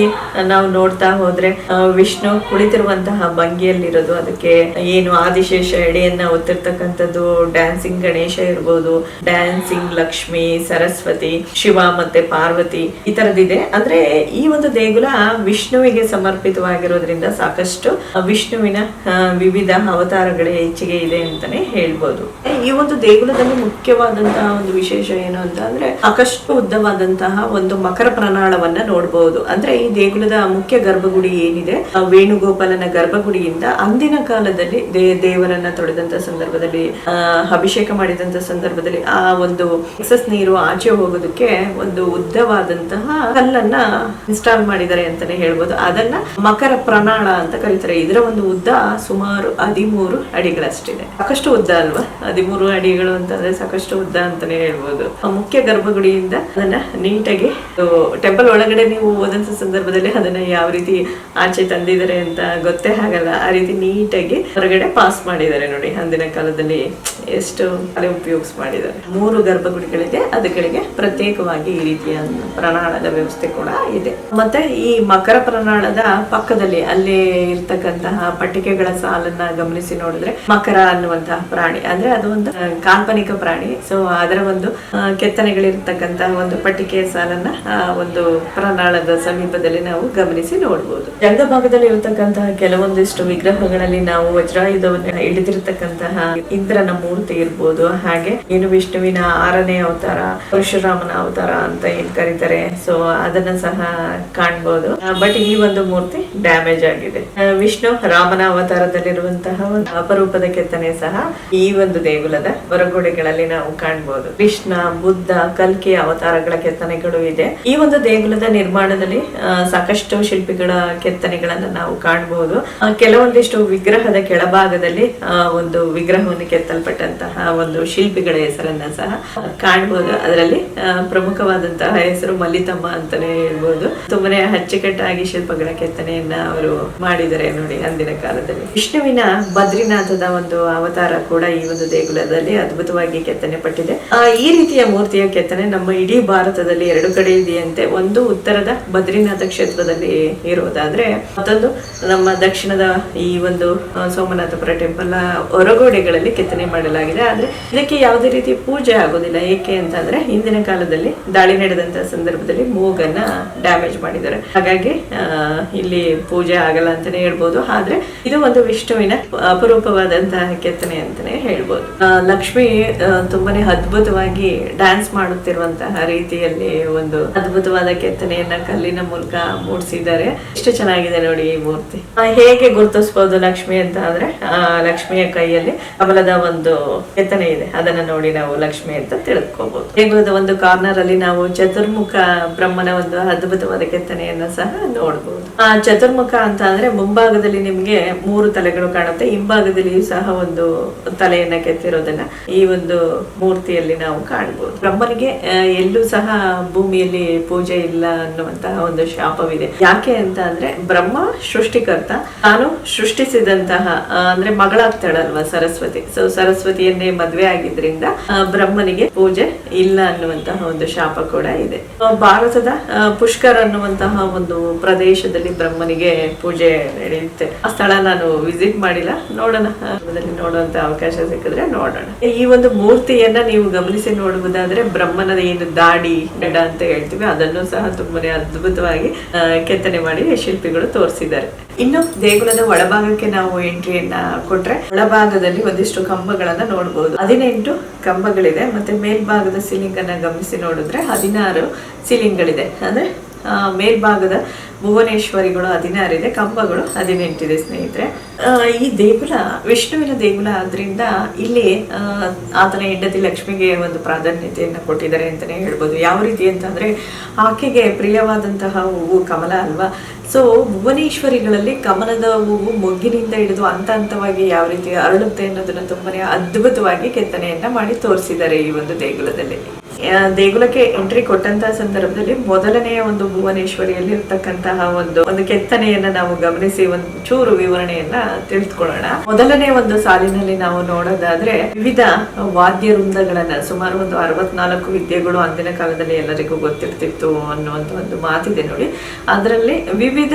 ನಾವು ನೋಡ್ತಾ ಹೋದ್ರೆ ವಿಷ್ಣು ಕುಳಿತಿರುವಂತಹ ಭಂಗಿಯಲ್ಲಿರೋದು, ಅದಕ್ಕೆ ಏನು ಆದಿಶೇಷ ಎಡೆಯನ್ನ ಒತ್ತಿರ್ತಕ್ಕಂಥದ್ದು, ಡ್ಯಾನ್ಸಿಂಗ್ ಗಣೇಶ ಇರ್ಬೋದು, ಡ್ಯಾನ್ಸಿಂಗ್ ಲಕ್ಷ್ಮಿ, ಸರಸ್ವತಿ, ಶಿವ ಮತ್ತೆ ಪಾರ್ವತಿ ಈ ತರದಿದೆ. ಅಂದ್ರೆ ಈ ಒಂದು ದೇಗುಲ ವಿಷ್ಣುವಿಗೆ ಸಮರ್ಪಿತವಾಗಿರೋದ್ರಿಂದ ಸಾಕಷ್ಟು ವಿಷ್ಣುವಿನ ವಿವಿಧ ಅವತಾರಗಳೇ ಹೆಚ್ಚಿಗೆ ಇದೆ ಅಂತಾನೆ ಹೇಳ್ಬೋದು. ಈ ಒಂದು ದೇಗುಲದಲ್ಲಿ ಮುಖ್ಯವಾದಂತಹ ಒಂದು ವಿಶೇಷ ಏನು ಅಂತ ಅಂದ್ರೆ, ಸಾಕಷ್ಟು ಉದ್ದವಾದಂತಹ ಒಂದು ಮಕರ ಪ್ರಣಾಳವನ್ನ ನೋಡಬಹುದು. ಅಂದ್ರೆ ಈ ದೇಗುಲದ ಮುಖ್ಯ ಗರ್ಭಗುಡಿ ಏನಿದೆ, ವೇಣುಗೋಪಾಲನ ಗರ್ಭಗುಡಿಯಿಂದ ಅಂದಿನ ಕಾಲದಲ್ಲಿ ದೇವರನ್ನ ತೊಳೆದಂತ ಸಂದರ್ಭದಲ್ಲಿ, ಅಭಿಷೇಕ ಮಾಡಿದಂತ ಸಂದರ್ಭದಲ್ಲಿ ಆ ಒಂದು ಎಕ್ಸಸ್ ನೀರು ಆಚೆ ಹೋಗೋದಕ್ಕೆ ಒಂದು ಉದ್ದವಾದಂತಹ ಕಲ್ಲನ್ನ ಇನ್ಸ್ಟಾಲ್ ಮಾಡಿದ್ದಾರೆ ಅಂತಾನೆ ಹೇಳ್ಬೋದು. ಅದನ್ನ ಮಕರ ಪ್ರಣಾಳ ಅಂತ ಕರೀತಾರೆ. ಇದರ ಒಂದು ಉದ್ದ ಸುಮಾರು 13 ಅಡಿಗಳಷ್ಟಿದೆ. ಸಾಕಷ್ಟು ಉದ್ದ ಅಲ್ವಾ? 13 ಅಡಿಗಳು ಅಂತಂದ್ರೆ ಸಾಕಷ್ಟು ಉದ್ದ ಅಂತಾನೆ ಹೇಳ್ಬೋದು. ಮುಖ್ಯ ಗರ್ಭಗುಡಿಯಿಂದ ಅದನ್ನ ನೀಟಾಗಿ ಟೆಂಪಲ್ ಒಳಗಡೆ ನೀವು ಹೋದಂತ ಸಂದರ್ಭದಲ್ಲಿ ಅದನ್ನ ಯಾವ ರೀತಿ ಆಚೆ ತಂದಿದ್ದಾರೆ ಅಂತ ಗೊತ್ತೇ ಆಗಲ್ಲ. ಆ ರೀತಿ ನೀಟಾಗಿ ಹೊರಗಡೆ ಪಾಸ್ ಮಾಡಿದ್ದಾರೆ ನೋಡಿ. ಅಂದಿನ ಕಾಲದಲ್ಲಿ ಎಷ್ಟು ಉಪಯೋಗಿಸ್ ಮಾಡಿದ್ದಾರೆ. 3 ಗರ್ಭಗುಡಿಗಳಿದೆ, ಅದಗಳಿಗೆ ಪ್ರತ್ಯೇಕವಾಗಿ ಈ ರೀತಿಯ ಪ್ರಣಾಳದ ವ್ಯವಸ್ಥೆ ಕೂಡ ಇದೆ. ಮತ್ತೆ ಈ ಮಕರ ಪ್ರಣಾಳದ ಪಕ್ಕದಲ್ಲಿ ಅಲ್ಲಿ ಇರ್ತಕ್ಕಂತಹ ಪಟ್ಟಿಕೆಗಳ ಸಾಲನ್ನ ಗಮನಿಸಿ ನೋಡಿದ್ರೆ, ಮಕರ ಅನ್ನುವಂತಹ ಪ್ರಾಣಿ ಅಂದ್ರೆ ಅದು ಒಂದು ಕಾಲ್ಪನಿಕ ಪ್ರಾಣಿ. ಸೊ ಅದರ ಒಂದು ಕೆತ್ತನೆಗಳಿರ್ತಕ್ಕಂತಹ ಒಂದು ಪಟ್ಟಿಕೆಯ ಸಾಲನ್ನ ಒಂದು ಪ್ರಣಾಳದ ಸಮೀಪದಲ್ಲಿ ನಾವು ಗಮನಿಸಿ ನೋಡ್ಬೋದು. ಜಂಗ ಭಾಗದಲ್ಲಿ ಇರತಕ್ಕಂತಹ ಕೆಲವೊಂದಿಷ್ಟು ವಿಗ್ರಹಗಳಲ್ಲಿ ನಾವು ವಜ್ರಾಯುಧವನ್ನು ಹಿಡಿದಿರ್ತಕ್ಕಂತಹ ಇಂದ್ರನ ಮೂರ್ತಿ ಇರ್ಬೋದು, ಹಾಗೆ ಏನು ವಿಷ್ಣುವಿನ 6ನೇ ಅವತಾರ, ಪರಶುರಾಮನ ಅವತಾರ ಅಂತ ಏನ್ ಕರೀತಾರೆ, ಸೊ ಅದನ್ನ ಸಹ ಕಾಣ್ಬೋದು. ಬಟ್ ಈ ಒಂದು ಮೂರ್ತಿ ಡ್ಯಾಮೇಜ್ ಆಗಿದೆ. ವಿಷ್ಣು ರಾಮನ ಅವತಾರದಲ್ಲಿರುವಂತಹ ಒಂದು ಅಪರೂಪದ ಕೆತ್ತನೆ ಸಹ ಈ ಒಂದು ದೇಗುಲದ ಹೊರಗೋಡೆಗಳಲ್ಲಿ ನಾವು ಕಾಣ್ಬೋದು. ಕೃಷ್ಣ, ಬುದ್ಧ, ಕಲ್ಕಿ ಅವತಾರಗಳ ಕೆತ್ತನೆಗಳು ಇದೆ. ಈ ಒಂದು ದೇಗುಲದ ನಿರ್ಮಾಣದಲ್ಲಿ ಸಾಕಷ್ಟು ಶಿಲ್ಪಿಗಳ ಕೆತ್ತನೆಗಳನ್ನ ನಾವು ಕಾಣಬಹುದು. ಕೆಲವೊಂದಿಷ್ಟು ವಿಗ್ರಹದ ಕೆಳಭಾಗದಲ್ಲಿ ಒಂದು ವಿಗ್ರಹವನ್ನು ಕೆತ್ತಲ್ಪಟ್ಟಂತಹ ಒಂದು ಶಿಲ್ಪಿಗಳ ಹೆಸರನ್ನ ಸಹ ಕಾಣಬಹುದು. ಅದರಲ್ಲಿ ಪ್ರಮುಖವಾದಂತಹ ಹೆಸರು ಮಲ್ಲಿತಮ್ಮ ಅಂತಾನೆ ಹೇಳ್ಬೋದು. ತುಂಬಾನೇ ಅಚ್ಚುಕಟ್ಟಾಗಿ ಶಿಲ್ಪಗಳ ಕೆತ್ತನೆಯನ್ನ ಅವರು ಮಾಡಿದ್ದಾರೆ ನೋಡಿ ಅಂದಿನ ಕಾಲದಲ್ಲಿ. ವಿಷ್ಣುವಿನ ಬದ್ರಿನಾಥದ ಒಂದು ಅವತಾರ ಕೂಡ ಈ ಒಂದು ದೇಗುಲದಲ್ಲಿ ಅದ್ಭುತವಾಗಿ ಕೆತ್ತನೆ ಪಟ್ಟಿದೆ. ಈ ರೀತಿಯ ಮೂರ್ತಿಯ ಕೆತ್ತನೆ ನಮ್ಮ ಇಡೀ ಭಾರತದಲ್ಲಿ 2 ಕಡೆ ಇದೆಯಂತೆ. ಒಂದು ಉತ್ತರದ ಬದ್ರಿನಾಥ ಕ್ಷೇತ್ರದಲ್ಲಿ ಇರುವುದಾದ್ರೆ, ಮತ್ತೊಂದು ನಮ್ಮ ದಕ್ಷಿಣದ ಈ ಒಂದು ಸೋಮನಾಥಪುರ ಟೆಂಪಲ್ ಹೊರಗೋಡೆಗಳಲ್ಲಿ ಕೆತ್ತನೆ ಮಾಡಲಾಗಿದೆ. ಆದ್ರೆ ಇದಕ್ಕೆ ಯಾವುದೇ ರೀತಿ ಪೂಜೆ ಆಗೋದಿಲ್ಲ. ಏಕೆ ಅಂತಂದ್ರೆ ಹಿಂದೆ ಹಿಂದಿನ ಕಾಲದಲ್ಲಿ ದಾಳಿ ನಡೆದಂತಹ ಸಂದರ್ಭದಲ್ಲಿ ಮೂಗನ್ನ ಡ್ಯಾಮೇಜ್ ಮಾಡಿದ್ದಾರೆ. ಹಾಗಾಗಿ ಇಲ್ಲಿ ಪೂಜೆ ಆಗಲ್ಲ ಅಂತಾನೆ ಹೇಳ್ಬೋದು. ಆದ್ರೆ ಇದು ಒಂದು ವಿಷ್ಣುವಿನ ಅಪರೂಪವಾದಂತಹ ಕೆತ್ತನೆ ಅಂತಾನೆ ಹೇಳ್ಬೋದು. ಲಕ್ಷ್ಮಿ ತುಂಬಾನೇ ಅದ್ಭುತವಾಗಿ ಡ್ಯಾನ್ಸ್ ಮಾಡುತ್ತಿರುವಂತಹ ರೀತಿಯಲ್ಲಿ ಒಂದು ಅದ್ಭುತವಾದ ಕೆತ್ತನೆಯನ್ನ ಕಲ್ಲಿನ ಮೂಲಕ ಮೂಡಿಸಿದ್ದಾರೆ. ಎಷ್ಟು ಚೆನ್ನಾಗಿದೆ ನೋಡಿ ಈ ಮೂರ್ತಿ. ಹೇಗೆ ಗುರುತಿಸಬಹುದು ಲಕ್ಷ್ಮಿ ಅಂತ ಅಂದ್ರೆ ಲಕ್ಷ್ಮಿಯ ಕೈಯಲ್ಲಿ ಕಮಲದ ಒಂದು ಕೆತ್ತನೆ ಇದೆ, ಅದನ್ನ ನೋಡಿ ನಾವು ಲಕ್ಷ್ಮಿ ಅಂತ ತಿಳ್ಕೋಬಹುದು. ದೇಗುಲದ ಒಂದು ಕಾರ್ನರ್ ಅಲ್ಲಿ ನಾವು ಚತುರ್ಮುಖ ಬ್ರಹ್ಮನ ಒಂದು ಅದ್ಭುತವಾದ ಕೆತ್ತನೆಯನ್ನ ಸಹ ನೋಡಬಹುದು. ಚತುರ್ಮುಖ ಅಂತ ಅಂದ್ರೆ ಮುಂಭಾಗದಲ್ಲಿ ನಿಮ್ಗೆ 3 ತಲೆಗಳು ಕಾಣುತ್ತೆ, ಹಿಂಭಾಗದಲ್ಲಿಯೂ ಸಹ ಒಂದು ತಲೆಯನ್ನ ಕೆತ್ತಿರೋದನ್ನ ಈ ಒಂದು ಮೂರ್ತಿಯಲ್ಲಿ ನಾವು ಕಾಣಬಹುದು. ಬ್ರಹ್ಮನಿಗೆ ಎಲ್ಲೂ ಸಹ ಭೂಮಿಯಲ್ಲಿ ಪೂಜೆ ಇಲ್ಲ ಅನ್ನುವಂತಹ ಒಂದು ಶಾಪವಿದೆ. ಯಾಕೆ ಅಂತ ಅಂದ್ರೆ ಬ್ರಹ್ಮ ಸೃಷ್ಟಿಕರ್ತ, ತಾನು ಸೃಷ್ಟಿಸಿದಂತಹ ಅಂದ್ರೆ ಮಗಳಾಗ್ತಾಳಲ್ವಾ ಸರಸ್ವತಿ, ಸೊ ಸರಸ್ವತಿಯನ್ನೇ ಮದ್ವೆ ಆಗಿದ್ರಿಂದ ಬ್ರಹ್ಮನಿಗೆ ಪೂಜೆ ಇಲ್ಲ ಅನ್ನುವಂತಹ ಒಂದು ಶಾಪ ಕೂಡ ಇದೆ. ಭಾರತದ ಪುಷ್ಕರ್ ಅನ್ನುವಂತಹ ಒಂದು ಪ್ರದೇಶದಲ್ಲಿ ಬ್ರಹ್ಮನಿಗೆ ಪೂಜೆ ನಡೆಯುತ್ತೆ. ಆ ಸ್ಥಳ ನಾನು ವಿಸಿಟ್ ಮಾಡಿಲ್ಲ, ನೋಡೋಣ, ನೋಡುವಂತ ಅವಕಾಶ ಸಿಕ್ಕಿದ್ರೆ ನೋಡೋಣ. ಈ ಒಂದು ಮೂರ್ತಿಯನ್ನ ನೀವು ಗಮನಿಸಿ ನೋಡುವುದಾದ್ರೆ ಬ್ರಹ್ಮನ ಏನು ದಾಡಿ ಗಡ ಅಂತ ಹೇಳ್ತೀವಿ ಅದನ್ನು ಸಹ ತುಂಬಾನೇ ಅದ್ಭುತವಾಗಿ ಕೆತ್ತನೆ ಮಾಡಿ ಶಿಲ್ಪಿಗಳು ತೋರಿಸಿದ್ದಾರೆ. ಇನ್ನು ದೇಗುಲದ ಒಳಭಾಗಕ್ಕೆ ನಾವು ಎಂಟ್ರಿಯನ್ನ ಕೊಟ್ರೆ ಒಳಭಾಗದಲ್ಲಿ ಒಂದಿಷ್ಟು ಕಂಬಗಳನ್ನ ನೋಡಬಹುದು. 18 ಕಂಬಗಳಿದೆ. ಮತ್ತೆ ಮೇಲ್ಭಾಗದ ಸೀಲಿಂಗ್ ಅನ್ನ ಗಮನಿಸಿ ನೋಡಿದ್ರೆ 16 ಸೀಲಿಂಗ್ ಗಳಿದೆ. ಅಂದ್ರೆ ಮೇಲ್ಭಾಗದ ಭುವನೇಶ್ವರಿಗಳು 16 ಇದೆ, ಕಂಬಗಳು 18 ಇದೆ ಸ್ನೇಹಿತರೆ. ಈ ದೇಗುಲ ವಿಷ್ಣುವಿನ ದೇಗುಲ ಆದ್ರಿಂದ ಇಲ್ಲಿ ಆತನ ಹೆಂಡತಿ ಲಕ್ಷ್ಮಿಗೆ ಒಂದು ಪ್ರಾಧಾನ್ಯತೆಯನ್ನು ಕೊಟ್ಟಿದ್ದಾರೆ ಅಂತಾನೆ ಹೇಳ್ಬೋದು. ಯಾವ ರೀತಿ ಅಂತಂದ್ರೆ ಆಕೆಗೆ ಪ್ರಿಯವಾದಂತಹ ಹೂವು ಕಮಲ ಅಲ್ವಾ. ಸೊ ಭುವನೇಶ್ವರಿಗಳಲ್ಲಿ ಕಮಲದ ಹೂವು ಮೊಗ್ಗಿನಿಂದ ಹಿಡಿದು ಹಂತವಾಗಿ ಯಾವ ರೀತಿ ಅರಳುತ್ತೆ ಅನ್ನೋದನ್ನ ತುಂಬಾನೇ ಅದ್ಭುತವಾಗಿ ಕೆತ್ತನೆಯನ್ನ ಮಾಡಿ ತೋರಿಸಿದ್ದಾರೆ ಈ ಒಂದು ದೇಗುಲದಲ್ಲಿ. ದೇಗುಲಕ್ಕೆ ಎಂಟ್ರಿ ಕೊಟ್ಟಂತಹ ಸಂದರ್ಭದಲ್ಲಿ ಮೊದಲನೆಯ ಒಂದು ಭುವನೇಶ್ವರಿಯಲ್ಲಿ ಇರ್ತಕ್ಕಂತಹ ಒಂದು ಕೆತ್ತನೆಯನ್ನ ನಾವು ಗಮನಿಸಿ ಒಂದು ಚೂರು ವಿವರಣೆಯನ್ನ ತಿಳಿದುಕೊಳ್ಳೋಣ. ಮೊದಲನೇ ಒಂದು ಸಾಲಿನಲ್ಲಿ ನಾವು ನೋಡೋದಾದ್ರೆ ವಿವಿಧ ವಾದ್ಯ ವೃಂದಗಳನ್ನ, ಸುಮಾರು ಒಂದು 64 ವಿದ್ಯೆಗಳು ಅಂದಿನ ಕಾಲದಲ್ಲಿ ಎಲ್ಲರಿಗೂ ಗೊತ್ತಿರ್ತಿತ್ತು ಅನ್ನುವಂತ ಒಂದು ಮಾತಿದೆ ನೋಡಿ. ಅದರಲ್ಲಿ ವಿವಿಧ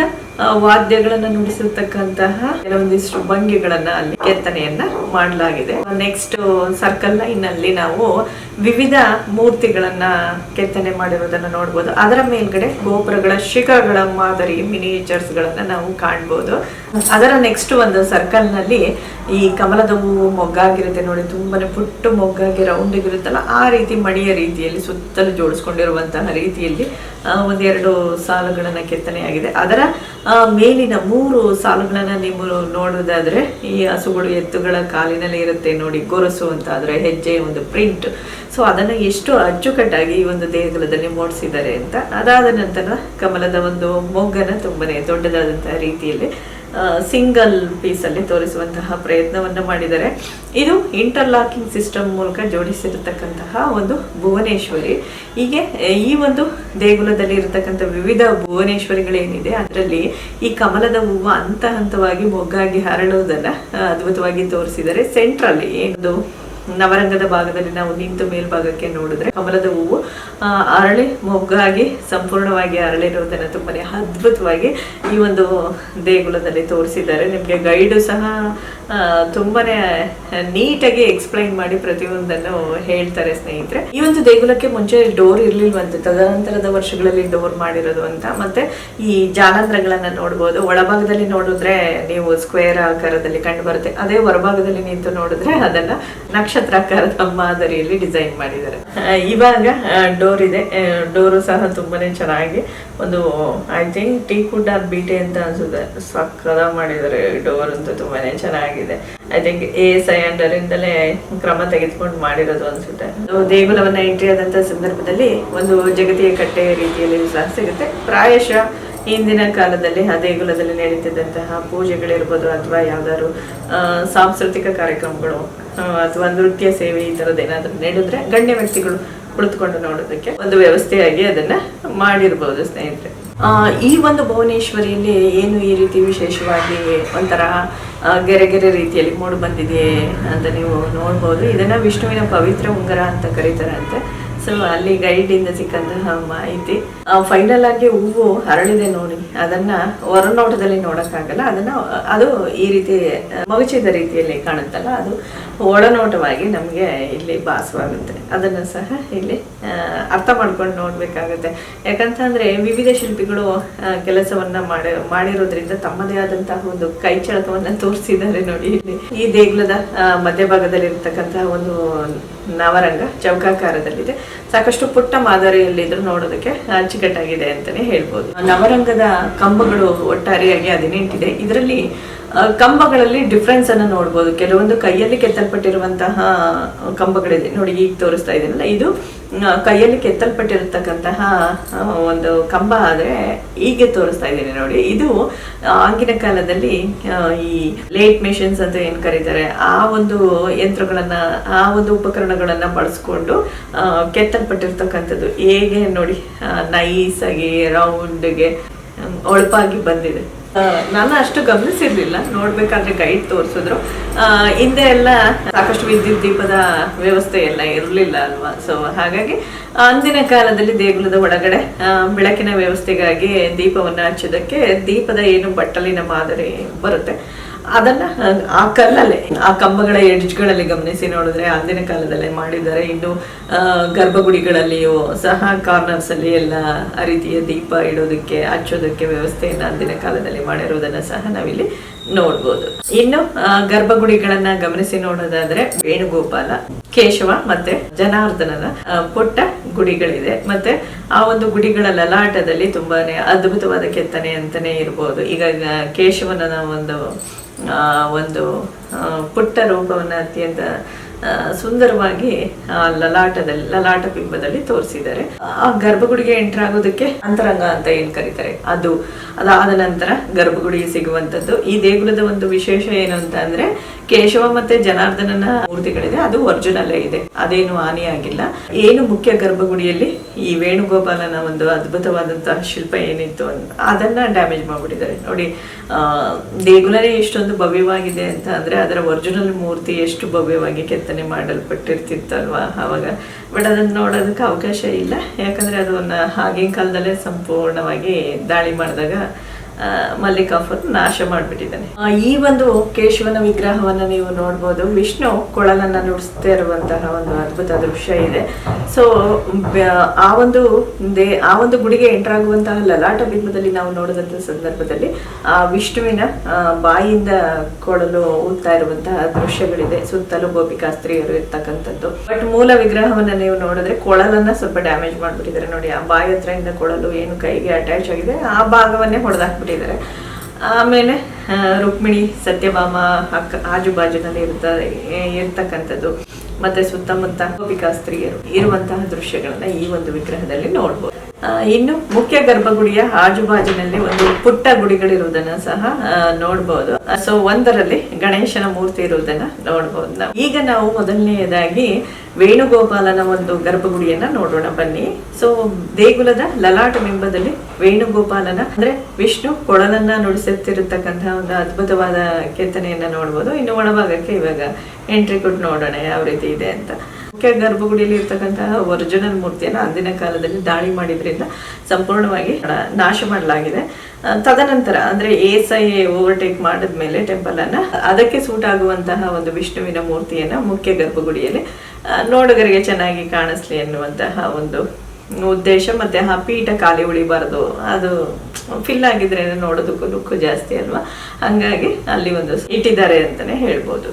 ವಾದ್ಯಗಳನ್ನ ನುಡಿಸಿರ್ತಕ್ಕಂತಹ ಕೆಲವೊಂದಿಷ್ಟು ಭಂಗಿಗಳನ್ನ ಅಲ್ಲಿ ಕೆತ್ತನೆಯನ್ನ ಮಾಡಲಾಗಿದೆ. ನೆಕ್ಸ್ಟ್ ಸರ್ಕಲ್ ಲೈನ್ ಅಲ್ಲಿ ನಾವು ವಿವಿಧ ಮೂರ್ತಿಗಳನ್ನ ಕೆತ್ತನೆ ಮಾಡಿರೋದನ್ನ ನೋಡ್ಬೋದು. ಅದರ ಮೇಲ್ಗಡೆ ಗೋಪುರಗಳ ಶಿಖರಗಳ ಮಾದರಿ ಮಿನಿಯೇಚರ್ಸ್ ಗಳನ್ನ ನಾವು ಕಾಣ್ಬೋದು. ಅದರ ನೆಕ್ಸ್ಟ್ ಒಂದು ಸರ್ಕಲ್ ನಲ್ಲಿ ಈ ಕಮಲದ ಹೂವು ಮೊಗ್ಗಾಗಿರುತ್ತೆ ನೋಡಿ, ತುಂಬಾನೇ ಪುಟ್ಟು ಮೊಗ್ಗಾಗಿ ರೌಂಡ್ ಇರುತ್ತಲ್ಲ, ಆ ರೀತಿ ಮಡಿಯ ರೀತಿಯಲ್ಲಿ ಸುತ್ತಲೂ ಜೋಡಿಸ್ಕೊಂಡಿರುವಂತಹ ರೀತಿಯಲ್ಲಿ 1-2 ಸಾಲುಗಳನ್ನ ಕೆತ್ತನೆಯಾಗಿದೆ. ಅದರ ಮೇಲಿನ 3 ಸಾಲುಗಳನ್ನ ನೀವು ನೋಡುವುದಾದ್ರೆ ಈ ಹಸುಗಳು ಎತ್ತುಗಳ ಕಾಲಿನಲ್ಲಿ ಇರುತ್ತೆ ನೋಡಿ ಗೊರಸು ಅಂತ, ಅದರ ಹೆಜ್ಜೆ ಒಂದು ಪ್ರಿಂಟ್. ಸೊ ಅದನ್ನ ಎಷ್ಟು ಅಚ್ಚುಕಟ್ಟಾಗಿ ಈ ಒಂದು ದೇಗುಲದಲ್ಲಿ ಮೂಡಿಸಿದ್ದಾರೆ ಅಂತ. ಅದಾದ ನಂತರ ಕಮಲದ ಒಂದು ಮೊಗ್ಗನ ತುಂಬಾನೇ ದೊಡ್ಡದಾದಂತಹ ರೀತಿಯಲ್ಲಿ ಸಿಂಗಲ್ ಪೀಸ್ ಅಲ್ಲಿ ತೋರಿಸುವಂತಹ ಪ್ರಯತ್ನವನ್ನ ಮಾಡಿದ್ದಾರೆ. ಇದು ಇಂಟರ್ಲಾಕಿಂಗ್ ಸಿಸ್ಟಮ್ ಮೂಲಕ ಜೋಡಿಸಿರತಕ್ಕಂತಹ ಒಂದು ಭುವನೇಶ್ವರಿ. ಹೀಗೆ ಈ ಒಂದು ದೇಗುಲದಲ್ಲಿ ಇರತಕ್ಕಂಥ ವಿವಿಧ ಭುವನೇಶ್ವರಿಗಳೇನಿದೆ ಅದರಲ್ಲಿ ಈ ಕಮಲದ ಹೂವು ಹಂತವಾಗಿ ಮೊಗ್ಗಾಗಿ ಹರಳುವುದನ್ನ ಅದ್ಭುತವಾಗಿ ತೋರಿಸಿದ್ದಾರೆ. ಸೆಂಟ್ರಲ್ಲಿ ಏನು ನವರಂಗದ ಭಾಗದಲ್ಲಿ ನಾವು ನಿಂತು ಮೇಲ್ಭಾಗಕ್ಕೆ ನೋಡಿದ್ರೆ ಕಮಲದ ಹೂವು ಅರಳಿ ಮೊಗ್ಗಾಗಿ ಸಂಪೂರ್ಣವಾಗಿ ಅರಳಿರುವುದನ್ನು ತುಂಬಾನೇ ಅದ್ಭುತವಾಗಿ ಈ ಒಂದು ದೇಗುಲದಲ್ಲಿ ತೋರಿಸಿದ್ದಾರೆ. ನಿಮ್ಗೆ ಗೈಡು ಸಹ ತುಂಬಾನೇ ನೀಟಾಗಿ ಎಕ್ಸ್ಪ್ಲೈನ್ ಮಾಡಿ ಪ್ರತಿಯೊಂದನ್ನು ಹೇಳ್ತಾರೆ ಸ್ನೇಹಿತರೆ. ಈ ಒಂದು ದೇಗುಲಕ್ಕೆ ಮುಂಚೆ ಡೋರ್ ಇರ್ಲಿಲ್ವಂತೆ, ತದನಂತರದ ವರ್ಷಗಳಲ್ಲಿ ಡೋರ್ ಮಾಡಿರೋದು ಅಂತ. ಮತ್ತೆ ಈ ಜಾಲಂಧ್ರಗಳನ್ನ ನೋಡ್ಬೋದು. ಒಳಭಾಗದಲ್ಲಿ ನೋಡಿದ್ರೆ ನೀವು ಸ್ಕ್ವೇರ್ ಆಕಾರದಲ್ಲಿ ಕಂಡು ಬರುತ್ತೆ, ಅದೇ ಹೊರಭಾಗದಲ್ಲಿ ನಿಂತು ನೋಡಿದ್ರೆ ಅದನ್ನ ನಕ್ಷತ್ರಾಕಾರದ ಮಾದರಿಯಲ್ಲಿ ಡಿಸೈನ್ ಮಾಡಿದ್ದಾರೆ. ಇವಾಗ ಡೋರ್ ಇದೆ, ಡೋರು ಸಹ ತುಂಬಾನೇ ಚೆನ್ನಾಗಿ ಒಂದು ಐ ಥಿಂಕ್ ಟೀಕ್ವುಡ್ ಆರ್ ಬೀಟೆ ಅಂತ ಅನ್ಸುತ್ತೆ, ಸಕ್ಕದ ಮಾಡಿದ್ದಾರೆ. ಡೋರ್ ಅಂತೂ ತುಂಬಾನೇ ಚೆನ್ನಾಗಿದೆ. ಐ ಥಿಂಕ್ ಇಂದಲೇ ಕ್ರಮ ತೆಗೆದುಕೊಂಡು ಮಾಡಿರೋದು ಅನ್ಸುತ್ತೆ. ದೇಗುಲವನ್ನ ಎಂಟ್ರಿ ಆದಂತಹ ಸಂದರ್ಭದಲ್ಲಿ ಒಂದು ಜಗತಿಯ ಕಟ್ಟೆಯ ರೀತಿಯಲ್ಲಿ ಸಹ ಸಿಗುತ್ತೆ. ಪ್ರಾಯಶಃ ಹಿಂದಿನ ಕಾಲದಲ್ಲಿ ಆ ದೇಗುಲದಲ್ಲಿ ನಡೀತಿದ್ದಂತಹ ಪೂಜೆಗಳಿರ್ಬೋದು ಅಥವಾ ಯಾವ್ದಾದ್ರು ಸಾಂಸ್ಕೃತಿಕ ಕಾರ್ಯಕ್ರಮಗಳು ಅಥವಾ ನೃತ್ಯ ಸೇವೆ ಈ ತರದ್ ಏನಾದ್ರು ನಡೆದ್ರೆ ಗಣ್ಯ ವ್ಯಕ್ತಿಗಳು ಕುಳಿತುಕೊಂಡು ನೋಡೋದಕ್ಕೆ ಒಂದು ವ್ಯವಸ್ಥೆಯಾಗಿ ಅದನ್ನ ಮಾಡಿರ್ಬೋದು ಸ್ನೇಹಿತರೆ. ಈ ಒಂದು ಭುವನೇಶ್ವರಿಯಲ್ಲಿ ಏನು ಈ ರೀತಿ ವಿಶೇಷವಾಗಿ ಒಂಥರ ಗೆರೆ ರೀತಿಯಲ್ಲಿ ಮೂಡಿ ಬಂದಿದೆ ಅಂತ ನೀವು ನೋಡ್ಬೋದು. ಇದನ್ನ ವಿಷ್ಣುವಿನ ಪವಿತ್ರ ಉಂಗರ ಅಂತ ಕರೀತಾರಂತೆ. ಸೊ ಅಲ್ಲಿ ಗೈಡ್ ಇಂದ ಸಿಕ್ಕಂತಹ ಮಾಹಿತಿ. ಫೈನಲ್ ಆಗಿ ಹೂವು ಹರಳಿದೆ ನೋಡಿ, ಅದನ್ನ ಹೊರನೋಟದಲ್ಲಿ ನೋಡಕ್ಕಾಗಲ್ಲ. ಅದು ಈ ರೀತಿ ಮಗುಚಿದ ರೀತಿಯಲ್ಲಿ ಕಾಣುತ್ತಲ್ಲ, ಅದು ಒಳನೋಟವಾಗಿ ನಮಗೆ ಇಲ್ಲಿ ಭಾಸವಾಗುತ್ತೆ. ಅದನ್ನು ಸಹ ಇಲ್ಲಿ ಅರ್ಥ ಮಾಡ್ಕೊಂಡು ನೋಡ್ಬೇಕಾಗುತ್ತೆ. ಯಾಕಂತಂದ್ರೆ ವಿವಿಧ ಶಿಲ್ಪಿಗಳು ಕೆಲಸವನ್ನ ಮಾಡಿರೋದ್ರಿಂದ ತಮ್ಮದೇ ಆದಂತಹ ಒಂದು ಕೈ ಚಳಕವನ್ನ ತೋರಿಸಿದ್ದಾರೆ ನೋಡಿ. ಇಲ್ಲಿ ಈ ದೇಗುಲದ ಮಧ್ಯಭಾಗದಲ್ಲಿ ಇರ್ತಕ್ಕಂತಹ ಒಂದು ನವರಂಗ ಚೌಕಾಕಾರದಲ್ಲಿದೆ. ಸಾಕಷ್ಟು ಪುಟ್ಟ ಮಾದರಿಯಲ್ಲಿದ್ರು ನೋಡೋದಕ್ಕೆ ಅಚ್ಚುಕಟ್ಟಾಗಿದೆ ಅಂತಾನೆ ಹೇಳ್ಬೋದು. ನವರಂಗದ ಕಂಬಗಳು ಒಟ್ಟಾರೆಯಾಗಿ 18 ಇದೆ. ಇದರಲ್ಲಿ ಕಂಬಗಳಲ್ಲಿ ಡಿಫ್ರೆನ್ಸ್ ಅನ್ನು ನೋಡ್ಬೋದು. ಕೆಲವೊಂದು ಕೈಯಲ್ಲಿ ಕೆತ್ತಲ್ಪಟ್ಟಿರುವಂತಹ ಕಂಬಗಳಿದೆ ನೋಡಿ, ಈಗ ತೋರಿಸ್ತಾ ಇದೆಯಲ್ಲ, ಇದು ಕೈಯಲ್ಲಿ ಕೆತ್ತಲ್ಪಟ್ಟಿರತಕ್ಕಂತಹ ಒಂದು ಕಂಬ ಆದ್ರೆ ಹೀಗೆ ತೋರಿಸ್ತಾ ಇದ್ದೀನಿ ನೋಡಿ. ಇದು ಆಗಿನ ಕಾಲದಲ್ಲಿ ಈ ಲೇಟ್ ಮೆಷಿನ್ಸ್ ಅಂತ ಏನ್ ಕರೀತಾರೆ, ಆ ಒಂದು ಯಂತ್ರಗಳನ್ನ, ಆ ಒಂದು ಉಪಕರಣಗಳನ್ನ ಬಳಸ್ಕೊಂಡು ಕೆತ್ತಲ್ಪಟ್ಟಿರ್ತಕ್ಕಂಥದ್ದು. ಹೇಗೆ ನೋಡಿ ನೈಸ್ ಆಗಿ ರೌಂಡ್ಗೆ ಒಳಪಾಗಿ ಬಂದಿದೆ. ನಾನು ಅಷ್ಟು ಗಮನಿಸಿರ್ಲಿಲ್ಲ, ನೋಡ್ಬೇಕಾದ್ರೆ ಗೈಡ್ ತೋರಿಸಿದ್ರು. ಹಿಂದೆ ಎಲ್ಲ ಸಾಕಷ್ಟು ವಿದ್ಯುತ್ ದೀಪದ ವ್ಯವಸ್ಥೆ ಎಲ್ಲ ಇರಲಿಲ್ಲ ಅಲ್ವಾ. ಸೊ ಹಾಗಾಗಿ ಅಂದಿನ ಕಾಲದಲ್ಲಿ ದೇಗುಲದ ಒಳಗಡೆ ಬೆಳಕಿನ ವ್ಯವಸ್ಥೆಗಾಗಿ ದೀಪವನ್ನು ಹಚ್ಚೋದಕ್ಕೆ ದೀಪದ ಏನು ಬಟ್ಟಲಿನ ಮಾದರಿ ಬರುತ್ತೆ ಅದನ್ನ ಆ ಕಲ್ಲಲ್ಲೇ, ಆ ಕಂಬಗಳ ಎಡ್ಜ್ಗಳಲ್ಲಿ ಗಮನಿಸಿ ನೋಡಿದ್ರೆ ಅಂದಿನ ಕಾಲದಲ್ಲೇ ಮಾಡಿದ್ದಾರೆ. ಇನ್ನು ಗರ್ಭಗುಡಿಗಳಲ್ಲಿಯೂ ಸಹ ಕಾರ್ನರ್ಸ್ ಅಲ್ಲಿ ಎಲ್ಲ ಆ ರೀತಿಯ ದೀಪ ಇಡೋದಕ್ಕೆ ಹಚ್ಚೋದಕ್ಕೆ ವ್ಯವಸ್ಥೆಯನ್ನು ಅಂದಿನ ಕಾಲದಲ್ಲಿ ಮಾಡಿರುವುದನ್ನ ಸಹ ನಾವಿಲ್ಲಿ ನೋಡ್ಬೋದು. ಇನ್ನು ಗರ್ಭಗುಡಿಗಳನ್ನ ಗಮನಿಸಿ ನೋಡೋದಾದ್ರೆ ವೇಣುಗೋಪಾಲ, ಕೇಶವ ಮತ್ತೆ ಜನಾರ್ದನನ ಪುಟ್ಟ ಗುಡಿಗಳಿದೆ. ಮತ್ತೆ ಆ ಒಂದು ಗುಡಿಗಳ ಲಲಾಟದಲ್ಲಿ ತುಂಬಾನೇ ಅದ್ಭುತವಾದ ಕೆತ್ತನೆ ಅಂತಾನೆ ಇರ್ಬೋದು. ಈಗ ಕೇಶವನ ಒಂದು ಪುಟ್ಟ ರೂಪವನ್ನ ಅತ್ಯಂತ ಸುಂದರವಾಗಿ ಲಲಾಟ ಬಿಂಬದಲ್ಲಿ ತೋರಿಸಿದ್ದಾರೆ. ಆ ಗರ್ಭಗುಡಿಗೆ ಎಂಟರ್ ಆಗೋದಕ್ಕೆ ಅಂತರಂಗ ಅಂತ ಏನ್ ಕರೀತಾರೆ ಅದಾದ ನಂತರ ಗರ್ಭಗುಡಿಗೆ ಸಿಗುವಂತದ್ದು. ಈ ದೇಗುಲದ ಒಂದು ವಿಶೇಷ ಏನು ಅಂತ ಅಂದ್ರೆ ಕೇಶವ ಮತ್ತೆ ಜನಾರ್ದನನ ಮೂರ್ತಿಗಳಿದೆ, ಅದು ಒರಿಜಿನಲ್ಲೇ ಇದೆ, ಅದೇನು ಹಾನಿಯಾಗಿಲ್ಲ. ಏನು ಮುಖ್ಯ ಗರ್ಭಗುಡಿಯಲ್ಲಿ ಈ ವೇಣುಗೋಪಾಲನ ಒಂದು ಅದ್ಭುತವಾದಂತಹ ಶಿಲ್ಪ ಏನಿತ್ತು ಅದನ್ನ ಡ್ಯಾಮೇಜ್ ಮಾಡ್ಬಿಟ್ಟಿದ್ದಾರೆ ನೋಡಿ. ದೇಗುಲನೇ ಎಷ್ಟೊಂದು ಭವ್ಯವಾಗಿದೆ ಅಂತ ಅಂದ್ರೆ ಅದರ ಒರಿಜಿನಲ್ ಮೂರ್ತಿ ಎಷ್ಟು ಭವ್ಯವಾಗಿ ಕೆತ್ತನೆ ಮಾಡಲ್ಪಟ್ಟಿರ್ತಿತ್ತಲ್ವಾ ಅವಾಗ. ಬಟ್ ಅದನ್ನ ನೋಡೋದಕ್ಕೆ ಅವಕಾಶ ಇಲ್ಲ, ಯಾಕಂದ್ರೆ ಅದನ್ನ ಆಗಿನ ಕಾಲದಲ್ಲೇ ಸಂಪೂರ್ಣವಾಗಿ ದಾಳಿ ಮಾಡಿದಾಗ ಮಲ್ಲಿಕಾಫರ್ ನಾಶ ಮಾಡಿಬಿಟ್ಟಿದ್ದಾನೆ. ಈ ಒಂದು ಕೇಶವನ ವಿಗ್ರಹವನ್ನ ನೀವು ನೋಡ್ಬೋದು. ವಿಷ್ಣು ಕೊಳಲನ್ನ ನುಡಿಸ್ತಾ ಇರುವಂತಹ ಒಂದು ಅದ್ಭುತ ದೃಶ್ಯ ಇದೆ. ಸೊ ಆ ಒಂದು ಗುಡಿಗೆ ಎಂಟರ್ ಆಗುವಂತಹ ಲಲಾಟ ಬಿಂಬದಲ್ಲಿ ನಾವು ನೋಡಿದಂತಹ ಸಂದರ್ಭದಲ್ಲಿ ಆ ವಿಷ್ಣುವಿನ ಬಾಯಿಯಿಂದ ಕೊಳಲು ಊದ್ತಾ ಇರುವಂತಹ ದೃಶ್ಯಗಳಿದೆ. ಸುತ್ತಲೂ ಗೋಪಿಕಾಸ್ತ್ರೀಯರು ಇರ್ತಕ್ಕಂಥದ್ದು. ಬಟ್ ಮೂಲ ವಿಗ್ರಹವನ್ನ ನೀವು ನೋಡಿದ್ರೆ ಕೊಳಲನ್ನ ಸ್ವಲ್ಪ ಡ್ಯಾಮೇಜ್ ಮಾಡ್ಬಿಟ್ಟಿದ್ದಾರೆ ನೋಡಿ. ಆ ಬಾಯಿ ಹತ್ರದಿಂದ ಕೊಳಲು ಏನು ಕೈಗೆ ಅಟ್ಯಾಚ್ ಆಗಿದೆ ಆ ಭಾಗವನ್ನೇ ಹೊಡೆದಾಕ್ಬಿಟ್ಟಿದ್ದಾರೆ. ಆಮೇಲೆ ರುಕ್ಮಿಣಿ ಸತ್ಯಭಾಮ ಆಜುಬಾಜಿನಲ್ಲಿ ಇರ್ತಕ್ಕಂಥದ್ದು ಮತ್ತೆ ಸುತ್ತಮುತ್ತ ಗೋಪಿಕಾಸ್ತ್ರೀಯರು ಇರುವಂತಹ ದೃಶ್ಯಗಳನ್ನ ಈ ಒಂದು ವಿಗ್ರಹದಲ್ಲಿ ನೋಡ್ಬೋದು. ಇನ್ನು ಮುಖ್ಯ ಗರ್ಭಗುಡಿಯ ಆಜುಬಾಜಿನಲ್ಲಿ ಒಂದು ಪುಟ್ಟ ಗುಡಿಗಳಿರುವುದನ್ನ ಸಹ ನೋಡ್ಬೋದು. ಸೊ ಒಂದರಲ್ಲಿ ಗಣೇಶನ ಮೂರ್ತಿ ಇರುವುದನ್ನ ನೋಡ್ಬೋದು ನಾವು. ಈಗ ನಾವು ಮೊದಲನೆಯದಾಗಿ ವೇಣುಗೋಪಾಲನ ಒಂದು ಗರ್ಭಗುಡಿಯನ್ನ ನೋಡೋಣ ಬನ್ನಿ. ಸೊ ದೇಗುಲದ ಲಲಾಟ ಬಿಂಬದಲ್ಲಿ ವೇಣುಗೋಪಾಲನ ಅಂದ್ರೆ ವಿಷ್ಣು ಕೊಳಲನ್ನ ನುಡಿಸುತ್ತಿರತಕ್ಕಂತಹ ಒಂದು ಅದ್ಭುತವಾದ ಕೆತ್ತನೆಯನ್ನ ನೋಡ್ಬೋದು. ಇನ್ನು ಒಳಭಾಗಕ್ಕೆ ಇವಾಗ ಎಂಟ್ರಿ ಕೊಟ್ಟು ನೋಡೋಣ ಯಾವ ರೀತಿ ಇದೆ ಅಂತ. ಮುಖ್ಯ ಗರ್ಭಗುಡಿಯಲ್ಲಿ ಇರ್ತಕ್ಕಂತಹ ಒರಿಜಿನಲ್ ಮೂರ್ತಿಯನ್ನು ಅಂದಿನ ಕಾಲದಲ್ಲಿ ದಾಳಿ ಮಾಡಿದ್ರಿಂದ ಸಂಪೂರ್ಣವಾಗಿ ನಾಶ ಮಾಡಲಾಗಿದೆ. ತದನಂತರ ಅಂದ್ರೆ ಏಸೈ ಓವರ್ಟೇಕ್ ಮಾಡಿದ್ಮೇಲೆ ಟೆಂಪಲ್ ಅನ್ನ ಅದಕ್ಕೆ ಸೂಟ್ ಆಗುವಂತಹ ಒಂದು ವಿಷ್ಣುವಿನ ಮೂರ್ತಿಯನ್ನ ಮುಖ್ಯ ಗರ್ಭಗುಡಿಯಲ್ಲಿ ನೋಡುಗರಿಗೆ ಚೆನ್ನಾಗಿ ಕಾಣಿಸ್ಲಿ ಎನ್ನುವಂತಹ ಒಂದು ಉದ್ದೇಶ. ಮತ್ತೆ ಆ ಪೀಠ ಖಾಲಿ ಉಳಿಬಾರದು, ಅದು ಫಿಲ್ ಆಗಿದ್ರೆ ನೋಡೋದಕ್ಕೂ ಲುಕ್ ಜಾಸ್ತಿ ಅಲ್ವಾ, ಹಂಗಾಗಿ ಅಲ್ಲಿ ಒಂದು ಇಟ್ಟಿದ್ದಾರೆ ಅಂತಾನೆ ಹೇಳ್ಬೋದು.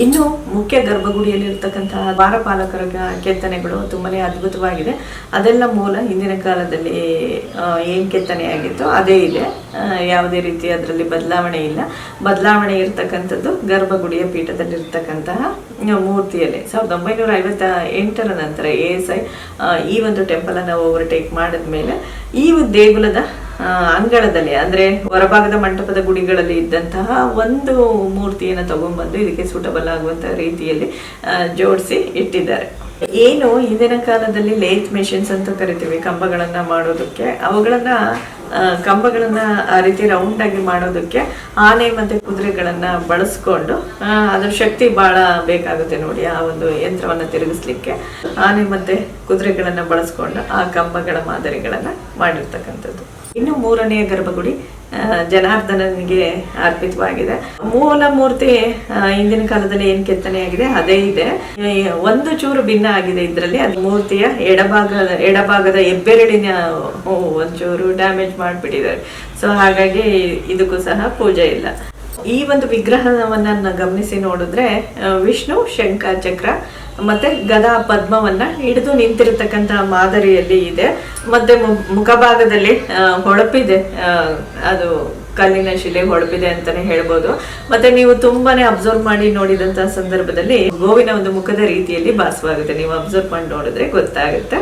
ಇನ್ನು ಮುಖ್ಯ ಗರ್ಭಗುಡಿಯಲ್ಲಿ ಇರ್ತಕ್ಕಂತಹ ದ್ವಾರಪಾಲಕರ ಕೆತ್ತನೆಗಳು ತುಂಬಾನೇ ಅದ್ಭುತವಾಗಿದೆ. ಅದೆಲ್ಲ ಮೂಲ ಹಿಂದಿನ ಕಾಲದಲ್ಲಿ ಏನ್ ಕೆತ್ತನೆ ಆಗಿತ್ತು ಅದೇ ಇದೆ, ಯಾವುದೇ ರೀತಿ ಅದರಲ್ಲಿ ಬದಲಾವಣೆ ಇಲ್ಲ. ಬದಲಾವಣೆ ಇರ್ತಕ್ಕಂಥದ್ದು ಗರ್ಭಗುಡಿಯ ಪೀಠದಲ್ಲಿ ಇರ್ತಕ್ಕಂತಹ ಮೂರ್ತಿಯಲ್ಲಿ 1958 ನಂತರ ASI ಈ ಒಂದು ಟೆಂಪಲ್ ಅನ್ನು ಓವರ್ಟೇಕ್ ಮಾಡಿದ್ಮೇಲೆ ಈ ದೇಗುಲದ ಅಂಗಳದಲ್ಲಿ ಅಂದ್ರೆ ಹೊರಭಾಗದ ಮಂಟಪದ ಗುಡಿಗಳಲ್ಲಿ ಇದ್ದಂತಹ ಒಂದು ಮೂರ್ತಿಯನ್ನು ತಗೊಂಡ್ಬಂದು ಇದಕ್ಕೆ ಸೂಟಬಲ್ ಆಗುವಂತಹ ರೀತಿಯಲ್ಲಿ ಜೋಡಿಸಿ ಇಟ್ಟಿದ್ದಾರೆ. ಏನು ಹಿಂದಿನ ಕಾಲದಲ್ಲಿ ಲೇತ್ ಮೆಷಿನ್ಸ್ ಅಂತ ಕರಿತೀವಿ ಕಂಬಗಳನ್ನ ಮಾಡೋದಕ್ಕೆ, ಕಂಬಗಳನ್ನ ಆ ರೀತಿ ರೌಂಡ್ ಆಗಿ ಮಾಡೋದಕ್ಕೆ ಆನೆ ಮತ್ತೆ ಕುದುರೆಗಳನ್ನ ಬಳಸ್ಕೊಂಡು ಅದ್ರ ಶಕ್ತಿ ಬಹಳ ಬೇಕಾಗುತ್ತೆ ನೋಡಿ. ಆ ಒಂದು ಯಂತ್ರವನ್ನ ತಿರುಗಿಸ್ಲಿಕ್ಕೆ ಆನೆ ಮತ್ತೆ ಕುದುರೆಗಳನ್ನ ಬಳಸ್ಕೊಂಡು ಆ ಕಂಬಗಳ ಮಾದರಿಗಳನ್ನ ಮಾಡಿರ್ತಕ್ಕಂಥದ್ದು. ಇನ್ನು ಮೂರನೆಯ ಗರ್ಭಗುಡಿ ಜನಾರ್ದನನಿಗೆ ಅರ್ಪಿತವಾಗಿದೆ. ಮೂಲ ಮೂರ್ತಿ ಹಿಂದಿನ ಕಾಲದಲ್ಲಿ ಏನ್ ಕೆತ್ತನೆಯಾಗಿದೆ ಅದೇ ಇದೆ. ಒಂದು ಚೂರು ಭಿನ್ನ ಆಗಿದೆ ಇದರಲ್ಲಿ. ಅದು ಮೂರ್ತಿಯ ಎಡಭಾಗದ ಹೆಬ್ಬೆರಳಿನ ಒಂಚೂರು ಡ್ಯಾಮೇಜ್ ಮಾಡಿಬಿಟ್ಟಿದ್ದಾರೆ. ಸೊ ಹಾಗಾಗಿ ಇದಕ್ಕೂ ಸಹ ಪೂಜೆ ಇಲ್ಲ. ಈ ಒಂದು ವಿಗ್ರಹವನ್ನ ಗಮನಿಸಿ ನೋಡಿದ್ರೆ ವಿಷ್ಣು ಶಂಖ ಚಕ್ರ ಮತ್ತೆ ಗದಾ ಪದ್ಮವನ್ನ ಹಿಡಿದು ನಿಂತಿರತಕ್ಕಂತಹ ಮಾದರಿಯಲ್ಲಿ ಇದೆ. ಮತ್ತೆ ಮುಖಭಾಗದಲ್ಲಿ ಹೊಳಪಿದೆ, ಅದು ಕಲ್ಲಿನ ಶಿಲೆ ಹೊಳಪಿದೆ ಅಂತಾನೆ ಹೇಳ್ಬೋದು. ಮತ್ತೆ ನೀವು ತುಂಬಾನೇ ಅಬ್ಸರ್ವ್ ಮಾಡಿ ನೋಡಿದಂತಹ ಸಂದರ್ಭದಲ್ಲಿ ಗೋವಿನ ಒಂದು ಮುಖದ ರೀತಿಯಲ್ಲಿ ಭಾಸವಾಗುತ್ತೆ. ನೀವು ಅಬ್ಸರ್ವ್ ಮಾಡಿ ನೋಡಿದ್ರೆ ಗೊತ್ತಾಗುತ್ತೆ.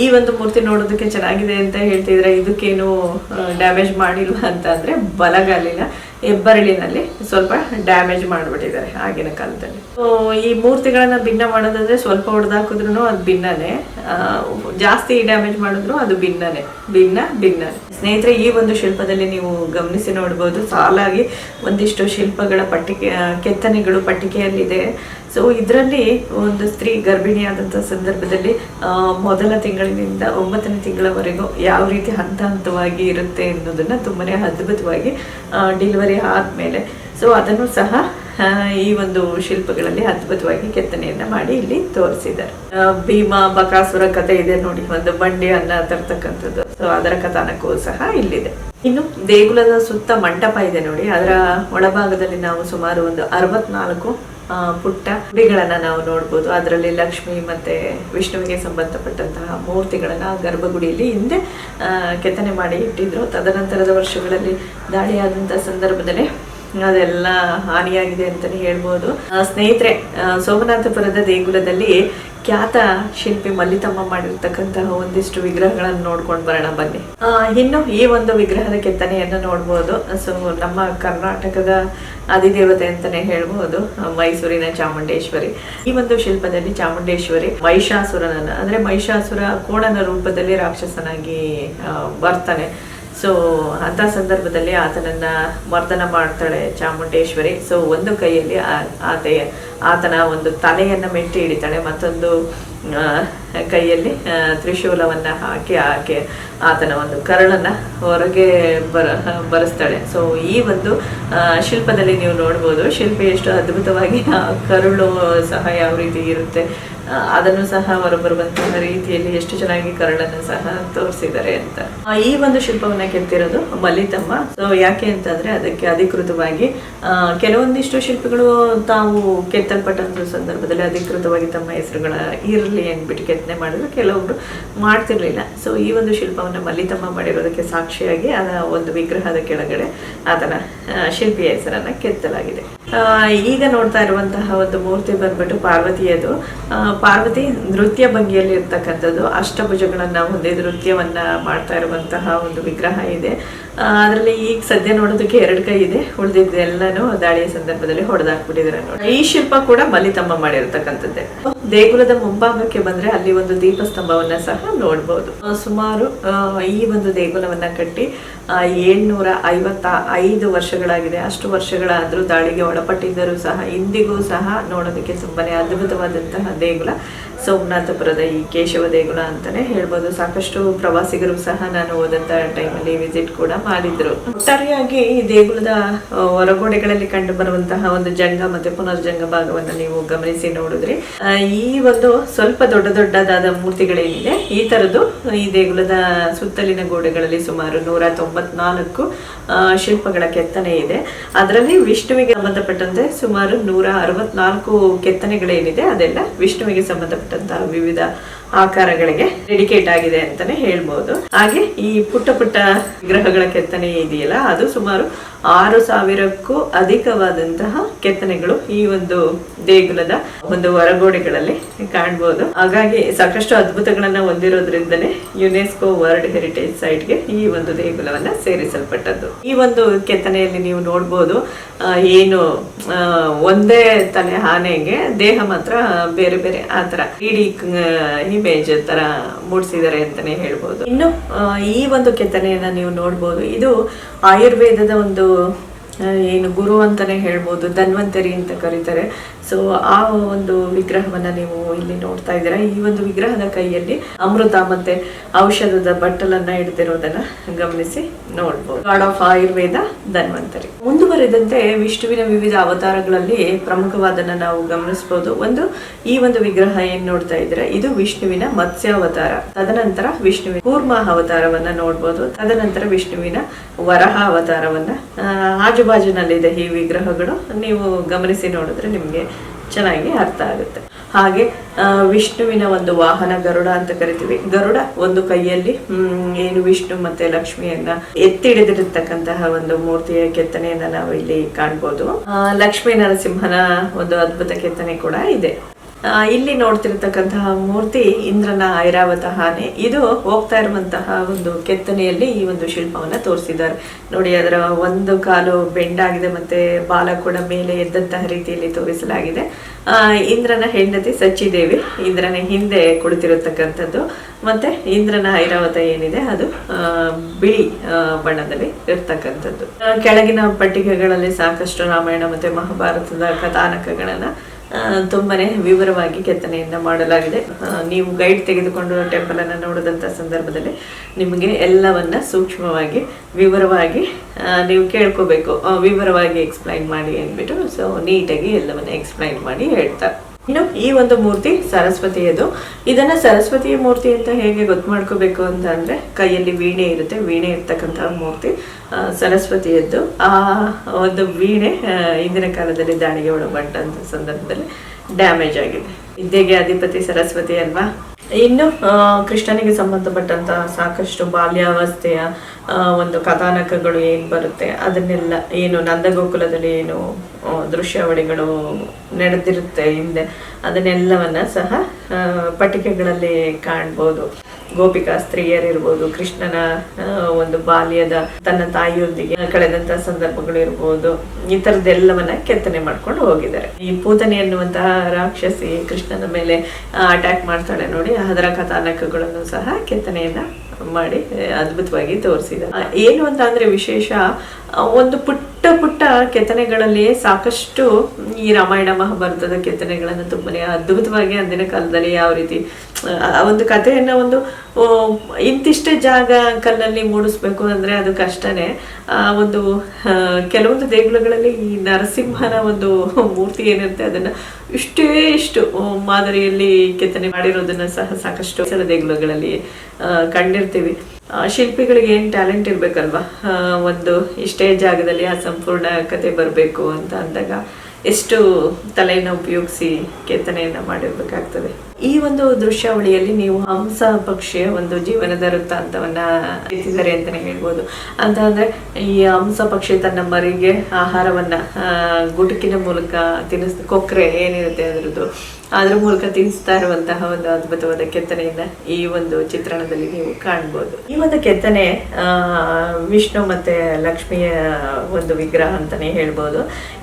ಈ ಒಂದು ಮೂರ್ತಿ ನೋಡೋದಕ್ಕೆ ಚೆನ್ನಾಗಿದೆ ಅಂತ ಹೇಳ್ತಿದ್ರೆ ಇದಕ್ಕೇನು ಡ್ಯಾಮೇಜ್ ಮಾಡಿಲ್ವಾ ಅಂತ ಅಂದ್ರೆ ಬಲಗಾಲಿನ ಹೆಬ್ಬರಳಿನಲ್ಲಿ ಸ್ವಲ್ಪ ಡ್ಯಾಮೇಜ್ ಮಾಡಿಬಿಟ್ಟಿದ್ದಾರೆ ಆಗಿನ ಕಾಲದಲ್ಲಿ. ಈ ಮೂರ್ತಿಗಳನ್ನ ಭಿನ್ನ ಮಾಡೋದಾದ್ರೆ ಸ್ವಲ್ಪ ಹೊಡೆದಾಕಿದ್ರು ಅದು ಭಿನ್ನನೇ, ಜಾಸ್ತಿ ಡ್ಯಾಮೇಜ್ ಮಾಡಿದ್ರು ಅದು ಭಿನ್ನನೇ. ಸ್ನೇಹಿತರೆ, ಈ ಒಂದು ಶಿಲ್ಪದಲ್ಲಿ ನೀವು ಗಮನಿಸಿ ನೋಡ್ಬೋದು, ಸಾಲಾಗಿ ಒಂದಿಷ್ಟು ಶಿಲ್ಪಗಳ ಕೆತ್ತನೆಗಳು ಪಟ್ಟಿಕೆಯಲ್ಲಿದೆ. ಸೊ ಇದರಲ್ಲಿ ಒಂದು ಸ್ತ್ರೀ ಗರ್ಭಿಣಿಯಾದಂಥ ಸಂದರ್ಭದಲ್ಲಿ ಮೊದಲ ತಿಂಗಳಿನಿಂದ 9ನೇ ತಿಂಗಳವರೆಗೂ ಯಾವ ರೀತಿ ಹಂತವಾಗಿ ಇರುತ್ತೆ ಅನ್ನೋದನ್ನ ತುಂಬಾನೇ ಅದ್ಭುತವಾಗಿ ಡೆಲಿವರಿ ಆದ್ಮೇಲೆ ಸೊ ಅದನ್ನು ಸಹ ಈ ಒಂದು ಶಿಲ್ಪಗಳಲ್ಲಿ ಅದ್ಭುತವಾಗಿ ಕೆತ್ತನೆಯನ್ನ ಮಾಡಿ ಇಲ್ಲಿ ತೋರಿಸಿದ್ದಾರೆ. ಭೀಮ ಬಕಾಸುರ ಕಥೆ ಇದೆ ನೋಡಿ, ಒಂದು ಬಂಡಿಯನ್ನ ತರ್ತಕ್ಕಂಥದ್ದು. ಸೊ ಅದರ ಕಥಾನಕವೂ ಸಹ ಇಲ್ಲಿದೆ. ಇನ್ನು ದೇಗುಲದ ಸುತ್ತ ಮಂಟಪ ಇದೆ ನೋಡಿ, ಅದರ ಒಳಭಾಗದಲ್ಲಿ ನಾವು ಸುಮಾರು ಒಂದು 64 ಪುಟ್ಟ ಗುಡಿಗಳನ್ನ ನಾವು ನೋಡ್ಬೋದು. ಅದರಲ್ಲಿ ಲಕ್ಷ್ಮಿ ಮತ್ತೆ ವಿಷ್ಣುವಿಗೆ ಸಂಬಂಧಪಟ್ಟಂತಹ ಮೂರ್ತಿಗಳನ್ನ ಗರ್ಭಗುಡಿಯಲ್ಲಿ ಹಿಂದೆ ಕೆತ್ತನೆ ಮಾಡಿ ಇಟ್ಟಿದ್ರು. ತದನಂತರದ ವರ್ಷಗಳಲ್ಲಿ ದಾಳಿಯಾದಂತಹ ಸಂದರ್ಭದಲ್ಲಿ ಅದೆಲ್ಲ ಹಾನಿಯಾಗಿದೆ ಅಂತಾನೆ ಹೇಳ್ಬೋದು. ಸ್ನೇಹಿತರೆ, ಸೋಮನಾಥಪುರದ ದೇಗುಲದಲ್ಲಿ ಖ್ಯಾತ ಶಿಲ್ಪಿ ಮಲ್ಲಿತಮ್ಮ ಮಾಡಿರ್ತಕ್ಕಂತಹ ಒಂದಿಷ್ಟು ವಿಗ್ರಹಗಳನ್ನು ನೋಡ್ಕೊಂಡು ಬರೋಣ ಬನ್ನಿ. ಇನ್ನು ಈ ಒಂದು ವಿಗ್ರಹದ ಕೆತ್ತನೆಯನ್ನು ನೋಡ್ಬೋದು. ಸೊ ನಮ್ಮ ಕರ್ನಾಟಕದ ಅಧಿದೇವತೆ ಅಂತಾನೆ ಹೇಳ್ಬೋದು, ಮೈಸೂರಿನ ಚಾಮುಂಡೇಶ್ವರಿ. ಈ ಒಂದು ಶಿಲ್ಪದಲ್ಲಿ ಚಾಮುಂಡೇಶ್ವರಿ ಮಹಿಷಾಸುರನನ್ನ ಅಂದ್ರೆ ಮಹಿಷಾಸುರ ಕೋಣನ ರೂಪದಲ್ಲಿ ರಾಕ್ಷಸನಾಗಿ ಬರ್ತಾನೆ. ಸೊ ಅಂತ ಸಂದರ್ಭದಲ್ಲಿ ಆತನನ್ನ ಮರ್ದನ ಮಾಡ್ತಾಳೆ ಚಾಮುಂಡೇಶ್ವರಿ. ಸೊ ಒಂದು ಕೈಯಲ್ಲಿ ಆತನ ಒಂದು ತಲೆಯನ್ನ ಮೆಟ್ಟಿ ಹಿಡಿತಾಳೆ, ಮತ್ತೊಂದು ಕೈಯಲ್ಲಿ ತ್ರಿಶೂಲವನ್ನ ಹಾಕಿ ಆತನ ಒಂದು ಕರಳನ್ನ ಹೊರಗೆ ಬರೆಸ್ತಾಳೆ. ಸೊ ಈ ಒಂದು ಶಿಲ್ಪದಲ್ಲಿ ನೀವು ನೋಡ್ಬೋದು, ಶಿಲ್ಪಿ ಎಷ್ಟು ಅದ್ಭುತವಾಗಿ ಕರುಳು ಸಹ ಯಾವ ರೀತಿ ಇರುತ್ತೆ ಅದನ್ನು ಸಹ ಹೊರಬರುವಂತಹ ರೀತಿಯಲ್ಲಿ ಎಷ್ಟು ಚೆನ್ನಾಗಿ ಕರಳನ್ನು ಸಹ ತೋರಿಸಿದ್ದಾರೆ ಅಂತ. ಈ ಒಂದು ಶಿಲ್ಪವನ್ನ ಕೆತ್ತಿರೋದು ಮಲ್ಲಿತಮ್ಮ. ಸೊ ಯಾಕೆ ಅಂತಂದ್ರೆ ಅದಕ್ಕೆ ಅಧಿಕೃತವಾಗಿ ಕೆಲವೊಂದಿಷ್ಟು ಶಿಲ್ಪಿಗಳು ತಾವು ಕೆತ್ತಲ್ಪಟ್ಟಂತ ಸಂದರ್ಭದಲ್ಲಿ ಅಧಿಕೃತವಾಗಿ ತಮ್ಮ ಹೆಸರುಗಳ ಇರಲಿ ಅಂದ್ಬಿಟ್ಟು ಕೆತ್ತನೆ ಮಾಡಿದ್ರು, ಕೆಲವೊಬ್ರು ಮಾಡ್ತಿರ್ಲಿಲ್ಲ. ಸೊ ಈ ಒಂದು ಶಿಲ್ಪವನ್ನ ಮಲ್ಲಿತಮ್ಮ ಮಾಡಿರೋದಕ್ಕೆ ಸಾಕ್ಷಿಯಾಗಿ ಅದರ ಒಂದು ವಿಗ್ರಹದ ಕೆಳಗಡೆ ಅದನ್ನ ಶಿಲ್ಪಿಯ ಹೆಸರನ್ನ ಕೆತ್ತಲಾಗಿದೆ. ಈಗ ನೋಡ್ತಾ ಇರುವಂತಹ ಒಂದು ಮೂರ್ತಿ ಬಂದ್ಬಿಟ್ಟು ಪಾರ್ವತಿಯದು. ಪಾರ್ವತಿ ನೃತ್ಯ ಭಂಗಿಯಲ್ಲಿ ಇರ್ತಕ್ಕಂಥದ್ದು, ಅಷ್ಟಭುಜಗಳನ್ನ ಹೊಂದಿ ನೃತ್ಯವನ್ನ ಮಾಡ್ತಾ ಇರುವಂತಹ ಒಂದು ವಿಗ್ರಹ ಇದೆ. ಅದರಲ್ಲಿ ಈಗ ಸದ್ಯ ನೋಡೋದಕ್ಕೆ 2 ಕೈ ಇದೆ, ಉಳಿದಿದ್ದೆಲ್ಲಾನು ದಾಳಿಯ ಸಂದರ್ಭದಲ್ಲಿ ಹೊಡೆದಾಕ್ಬಿಟ್ಟಿದ್ದಾರೆ ನೋಡಿ. ಈ ಶಿಲ್ಪ ಕೂಡ ಮಲ್ಲಿತಮ್ಮ ಮಾಡಿರ್ತಕ್ಕಂಥದ್ದೇ. ದೇಗುಲದ ಮುಂಭಾಗಕ್ಕೆ ಬಂದ್ರೆ ಅಲ್ಲಿ ಒಂದು ದೀಪಸ್ತಂಭವನ್ನ ಸಹ ನೋಡ್ಬೋದು. ಸುಮಾರು ಈ ಒಂದು ದೇಗುಲವನ್ನ ಕಟ್ಟಿ 755 ವರ್ಷಗಳಾಗಿದೆ. ಅಷ್ಟು ವರ್ಷಗಳಾದ್ರೂ ದಾಳಿಗೆ ಒಳಪಟ್ಟಿದ್ದರೂ ಸಹ ಇಂದಿಗೂ ಸಹ ನೋಡೋದಕ್ಕೆ ತುಂಬಾನೇ ಅದ್ಭುತವಾದಂತಹ ದೇಗುಲ ಸೋಮನಾಥಪುರದ ಈ ಕೇಶವ ದೇಗುಲ ಅಂತಾನೆ ಹೇಳ್ಬೋದು. ಸಾಕಷ್ಟು ಪ್ರವಾಸಿಗರು ಸಹ ನಾನು ಹೋದಂತ ಟೈಮಲ್ಲಿ ವಿಸಿಟ್ ಕೂಡ ಮಾಡಿದ್ರು. ಒಟ್ಟಾರೆಯಾಗಿ ಈ ದೇಗುಲದ ಹೊರಗೋಡೆಗಳಲ್ಲಿ ಕಂಡು ಬರುವಂತಹ ಒಂದು ಜಂಗ ಮತ್ತೆ ಪುನರ್ಜಂಗ ಭಾಗವನ್ನ ನೀವು ಗಮನಿಸಿ ನೋಡಿದ್ರಿ. ಈ ಒಂದು ಸ್ವಲ್ಪ ದೊಡ್ಡದಾದ ಮೂರ್ತಿಗಳೇನಿದೆ ಈ ತರದ್ದು ಈ ದೇಗುಲದ ಸುತ್ತಲಿನ ಗೋಡೆಗಳಲ್ಲಿ ಸುಮಾರು 194 ಶಿಲ್ಪಗಳ ಕೆತ್ತನೆ ಇದೆ. ಅದರಲ್ಲಿ ವಿಷ್ಣುವಿಗೆ ಸಂಬಂಧಪಟ್ಟಂತೆ ಸುಮಾರು 164 ಕೆತ್ತನೆಗಳೇನಿದೆ ಅದೆಲ್ಲ ವಿಷ್ಣುವಿಗೆ ಸಂಬಂಧಪಟ್ಟಂತಹ ವಿವಿಧ ಆಕಾರಗಳಿಗೆ ಡೆಡಿಕೇಟ್ ಆಗಿದೆ ಅಂತಾನೆ ಹೇಳ್ಬೋದು. ಹಾಗೆ ಈ ಪುಟ್ಟ ವಿಗ್ರಹಗಳ ಕೆತ್ತನೆ ಇದೆಯಲ್ಲ ಅದು ಸುಮಾರು 6000ಕ್ಕೂ ಅಧಿಕವಾದಂತಹ ಕೆತ್ತನೆಗಳು ಈ ಒಂದು ದೇಗುಲದ ಒಂದು ಹೊರಗೋಡೆಗಳಲ್ಲಿ ಕಾಣ್ಬೋದು. ಹಾಗಾಗಿ ಸಾಕಷ್ಟು ಅದ್ಭುತಗಳನ್ನ ಹೊಂದಿರೋದ್ರಿಂದಲೇ ಯುನೆಸ್ಕೋ ವರ್ಲ್ಡ್ ಹೆರಿಟೇಜ್ ಸೈಟ್ಗೆ ಈ ಒಂದು ದೇಗುಲವನ್ನ ಸೇರಿಸಲ್ಪಟ್ಟದ್ದು. ಈ ಒಂದು ಕೆತ್ತನೆಯಲ್ಲಿ ನೀವು ನೋಡ್ಬೋದು, ಏನು ಒಂದೇ ತಲೆ ಆನೆಗೆ ದೇಹ ಮಾತ್ರ ಬೇರೆ ಬೇರೆ ಆತರ 3D ಇಮೇಜ್ ತರ ಮೂಡಿಸಿದ್ದಾರೆ ಅಂತಾನೆ ಹೇಳ್ಬೋದು. ಇನ್ನು ಈ ಒಂದು ಕೆತ್ತನೆಯನ್ನ ನೀವು ನೋಡ್ಬೋದು, ಇದು ಆಯುರ್ವೇದದ ಒಂದು ಏನು ಗುರು ಅಂತಾನೆ ಹೇಳ್ಬೋದು, ಧನ್ವಂತರಿ ಅಂತ ಕರೀತಾರೆ. ಸೊ ಆ ಒಂದು ವಿಗ್ರಹವನ್ನ ನೀವು ಇಲ್ಲಿ ನೋಡ್ತಾ ಇದ್ದೀರಾ. ಈ ಒಂದು ವಿಗ್ರಹದ ಕೈಯಲ್ಲಿ ಅಮೃತ ಮತ್ತೆ ಔಷಧದ ಬಟ್ಟಲನ್ನ ಹಿಡಿದಿರೋದನ್ನ ಗಮನಿಸಿ ನೋಡ್ಬೋದು. God of Ayurveda Dhanvantari. ಮುಂದುವರೆದಂತೆ ವಿಷ್ಣುವಿನ ವಿವಿಧ ಅವತಾರಗಳಲ್ಲಿ ಪ್ರಮುಖವಾದನ್ನ ನಾವು ಗಮನಿಸಬಹುದು. ಈ ಒಂದು ವಿಗ್ರಹ ಏನ್ ನೋಡ್ತಾ ಇದ್ರೆ ಇದು ವಿಷ್ಣುವಿನ ಮತ್ಸ್ಯ ಅವತಾರ. ತದನಂತರ ವಿಷ್ಣುವಿನ ಕೂರ್ಮ ಅವತಾರವನ್ನ ನೋಡ್ಬೋದು. ತದನಂತರ ವಿಷ್ಣುವಿನ ವರಹ ಅವತಾರವನ್ನ ಆಜುಬಾಜಿನಲ್ಲಿದೆ ಈ ವಿಗ್ರಹಗಳು. ನೀವು ಗಮನಿಸಿ ನೋಡಿದ್ರೆ ನಿಮ್ಗೆ ಚೆನ್ನಾಗಿ ಅರ್ಥ ಆಗುತ್ತೆ. ಹಾಗೆ ವಿಷ್ಣುವಿನ ಒಂದು ವಾಹನ ಗರುಡ ಅಂತ ಕರಿತೀವಿ. ಗರುಡ ಒಂದು ಕೈಯಲ್ಲಿ ಏನು ವಿಷ್ಣು ಮತ್ತೆ ಲಕ್ಷ್ಮಿಯನ್ನ ಎತ್ತಿ ಹಿಡಿದಿರತಕ್ಕಂತಹ ಒಂದು ಮೂರ್ತಿಯ ಕೆತ್ತನೆಯನ್ನ ನಾವು ಇಲ್ಲಿ ಕಾಣ್ಬೋದು. ಲಕ್ಷ್ಮೀ ನರಸಿಂಹನ ಒಂದು ಅದ್ಭುತ ಕೆತ್ತನೆ ಕೂಡ ಇದೆ. ಇಲ್ಲಿ ನೋಡ್ತಿರ್ತಕ್ಕಂತಹ ಮೂರ್ತಿ ಇಂದ್ರನ ಐರಾವತ ಆನೆ. ಇದು ಹೋಗ್ತಾ ಇರುವಂತಹ ಒಂದು ಕೆತ್ತನೆಯಲ್ಲಿ ಈ ಒಂದು ಶಿಲ್ಪವನ್ನ ತೋರಿಸಿದ್ದಾರೆ ನೋಡಿ. ಅದರ ಒಂದು ಕಾಲು ಬೆಂಡಾಗಿದೆ ಮತ್ತೆ ಬಾಲ ಕೂಡ ಮೇಲೆ ಎದ್ದಂತಹ ರೀತಿಯಲ್ಲಿ ತೋರಿಸಲಾಗಿದೆ. ಇಂದ್ರನ ಹೆಂಡತಿ ಸಚ್ಚಿದೇವಿ ಇಂದ್ರನ ಹಿಂದೆ ಕುಳಿತಿರತಕ್ಕಂಥದ್ದು. ಮತ್ತೆ ಇಂದ್ರನ ಐರಾವತ ಏನಿದೆ ಅದು ಬಿಳಿ ಬಣ್ಣದಲ್ಲಿ ಇರ್ತಕ್ಕಂಥದ್ದು. ಕೆಳಗಿನ ಪಟ್ಟಿಕೆಗಳಲ್ಲಿ ಸಾಕಷ್ಟು ರಾಮಾಯಣ ಮತ್ತೆ ಮಹಾಭಾರತದ ಕಥಾನಕಗಳನ್ನ ತುಂಬಾನೇ ವಿವರವಾಗಿ ಕೆತ್ತನೆಯನ್ನ ಮಾಡಲಾಗಿದೆ. ನೀವು ಗೈಡ್ ತೆಗೆದುಕೊಂಡು ಟೆಂಪಲ್ ಅನ್ನ ನೋಡಿದಂತ ಸಂದರ್ಭದಲ್ಲಿ ನಿಮಗೆ ಎಲ್ಲವನ್ನ ಸೂಕ್ಷ್ಮವಾಗಿ ವಿವರವಾಗಿ ನೀವು ಕೇಳ್ಕೋಬೇಕು. ವಿವರವಾಗಿ ಎಕ್ಸ್ಪ್ಲೈನ್ ಮಾಡಿ ಅಂದ್ಬಿಟ್ಟು ಸೊ ನೀಟಾಗಿ ಎಲ್ಲವನ್ನ ಎಕ್ಸ್ಪ್ಲೈನ್ ಮಾಡಿ ಹೇಳ್ತಾರೆ. ಇನ್ನು ಈ ಒಂದು ಮೂರ್ತಿ ಸರಸ್ವತಿಯದು. ಇದನ್ನ ಸರಸ್ವತಿಯ ಮೂರ್ತಿ ಅಂತ ಹೇಗೆ ಗೊತ್ತು ಮಾಡ್ಕೋಬೇಕು ಅಂತ ಅಂದ್ರೆ ಕೈಯಲ್ಲಿ ವೀಣೆ ಇರುತ್ತೆ. ವೀಣೆ ಇರ್ತಕ್ಕಂತಹ ಮೂರ್ತಿ ಸರಸ್ವತಿಯದ್ದು. ಆ ಒಂದು ವೀಣೆ ಇಂದಿನ ಕಾಲದಲ್ಲಿ ದಾಳಿಗೆ ಒಳಪಟ್ಟಂತ ಸಂದರ್ಭದಲ್ಲಿ ಡ್ಯಾಮೇಜ್ ಆಗಿದೆ. ವಿದ್ಯೆಗೆ ಅಧಿಪತಿ ಸರಸ್ವತಿ ಅಲ್ವಾ. ಇನ್ನು ಕೃಷ್ಣನಿಗೆ ಸಂಬಂಧಪಟ್ಟಂತಹ ಸಾಕಷ್ಟು ಬಾಲ್ಯಾವಸ್ಥೆಯ ಒಂದು ಕಥಾನಕಗಳು ಏನ್ ಬರುತ್ತೆ ಅದನ್ನೆಲ್ಲ ಏನು ನಂದಗೋಕುಲದಲ್ಲಿ ಏನು ದೃಶ್ಯಾವಳಿಗಳು ನಡೆದಿರುತ್ತೆ ಹಿಂದೆ ಅದನ್ನೆಲ್ಲವನ್ನ ಸಹ ಪಟ್ಟಿಕೆಗಳಲ್ಲಿ ಕಾಣ್ಬೋದು. ಗೋಪಿಕಾ ಸ್ತ್ರೀಯರಿರ್ಬೋದು, ಕೃಷ್ಣನ ಒಂದು ಬಾಲ್ಯದ ತನ್ನ ತಾಯಿಯೊಂದಿಗೆ ಕಳೆದಂತಹ ಸಂದರ್ಭಗಳು ಇರ್ಬೋದು, ಈ ತರದ್ದೆಲ್ಲವನ್ನ ಕೆತ್ತನೆ ಮಾಡ್ಕೊಂಡು ಹೋಗಿದ್ದಾರೆ. ಈ ಪೂತನೆ ಎನ್ನುವಂತಹ ರಾಕ್ಷಸಿ ಕೃಷ್ಣನ ಮೇಲೆ ಅಟ್ಯಾಕ್ ಮಾಡ್ತಾಳೆ ನೋಡಿ, ಅದರ ಕಥಾನಕಗಳನ್ನು ಸಹ ಕೆತ್ತನೆಯನ್ನ ಮಾಡಿ ಅದ್ಭುತವಾಗಿ ತೋರಿಸಿದ್ದಾರೆ. ಏನು ಅಂತ ಅಂದ್ರೆ ವಿಶೇಷ ಒಂದು ಪುಟ್ಟ ಪುಟ್ಟ ಕೆತ್ತನೆಗಳಲ್ಲಿ ಸಾಕಷ್ಟು ಈ ರಾಮಾಯಣ ಮಹಾಭಾರತದ ಕೆತ್ತನೆಗಳನ್ನು ತುಂಬಾನೇ ಅದ್ಭುತವಾಗಿ ಅಂದಿನ ಕಾಲದಲ್ಲಿ ಯಾವ ರೀತಿ ಒಂದು ಕಥೆಯನ್ನ ಒಂದು ಇಂತಿಷ್ಟೇ ಜಾಗ ಕಲ್ಲಲ್ಲಿ ಮೂಡಿಸ್ಬೇಕು ಅಂದ್ರೆ ಅದು ಕಷ್ಟನೇ. ಒಂದು ಕೆಲವೊಂದು ದೇಗುಲಗಳಲ್ಲಿ ಈ ನರಸಿಂಹನ ಒಂದು ಮೂರ್ತಿ ಏನಿರುತ್ತೆ ಅದನ್ನ ಇಷ್ಟು ಮಾದರಿಯಲ್ಲಿ ಕೆತ್ತನೆ ಮಾಡಿರೋದನ್ನ ಸಹ ಸಾಕಷ್ಟು ದೇಗುಲಗಳಲ್ಲಿ ಕಂಡಿರ್ತೀವಿ. ಶಿಲ್ಪಿಗಳಿಗೆ ಏನ್ ಟ್ಯಾಲೆಂಟ್ ಇರ್ಬೇಕಲ್ವಾ, ಒಂದು ಇಷ್ಟೇ ಜಾಗದಲ್ಲಿ ಆ ಸಂಪೂರ್ಣ ಕತೆ ಬರಬೇಕು ಅಂತ ಅಂದಾಗ ಎಷ್ಟು ತಲೆಯನ್ನು ಉಪಯೋಗಿಸಿ ಕೆತ್ತನೆಯನ್ನ ಮಾಡಿರ್ಬೇಕಾಗ್ತದೆ. ಈ ಒಂದು ದೃಶ್ಯಾವಳಿಯಲ್ಲಿ ನೀವು ಹಂಸ ಪಕ್ಷಿಯ ಒಂದು ಜೀವನದ ವೃತ್ತಾಂತವನ್ನ ಎತ್ತಿದ್ದಾರೆ ಅಂತಾನೆ ಹೇಳ್ಬೋದು. ಅಂತ ಅಂದ್ರೆ ಈ ಹಂಸ ಪಕ್ಷಿ ತನ್ನ ಮರಿಗೆ ಆಹಾರವನ್ನ ಗುಟುಕಿನ ಮೂಲಕ ಕೊಕ್ರೆ ಏನಿರುತ್ತೆ ಅದ್ರ ಮೂಲಕ ತಿನ್ನಿಸ್ತಾ ಇರುವಂತಹ ಒಂದು ಅದ್ಭುತವಾದ ಕೆತ್ತನೆಯನ್ನ ಈ ಒಂದು ಚಿತ್ರಣದಲ್ಲಿ ನೀವು ಕಾಣ್ಬೋದು. ಈ ಒಂದು ಕೆತ್ತನೆ ವಿಷ್ಣು ಮತ್ತೆ ಲಕ್ಷ್ಮಿಯ ಒಂದು ವಿಗ್ರಹ ಅಂತಾನೆ ಹೇಳ್ಬೋದು.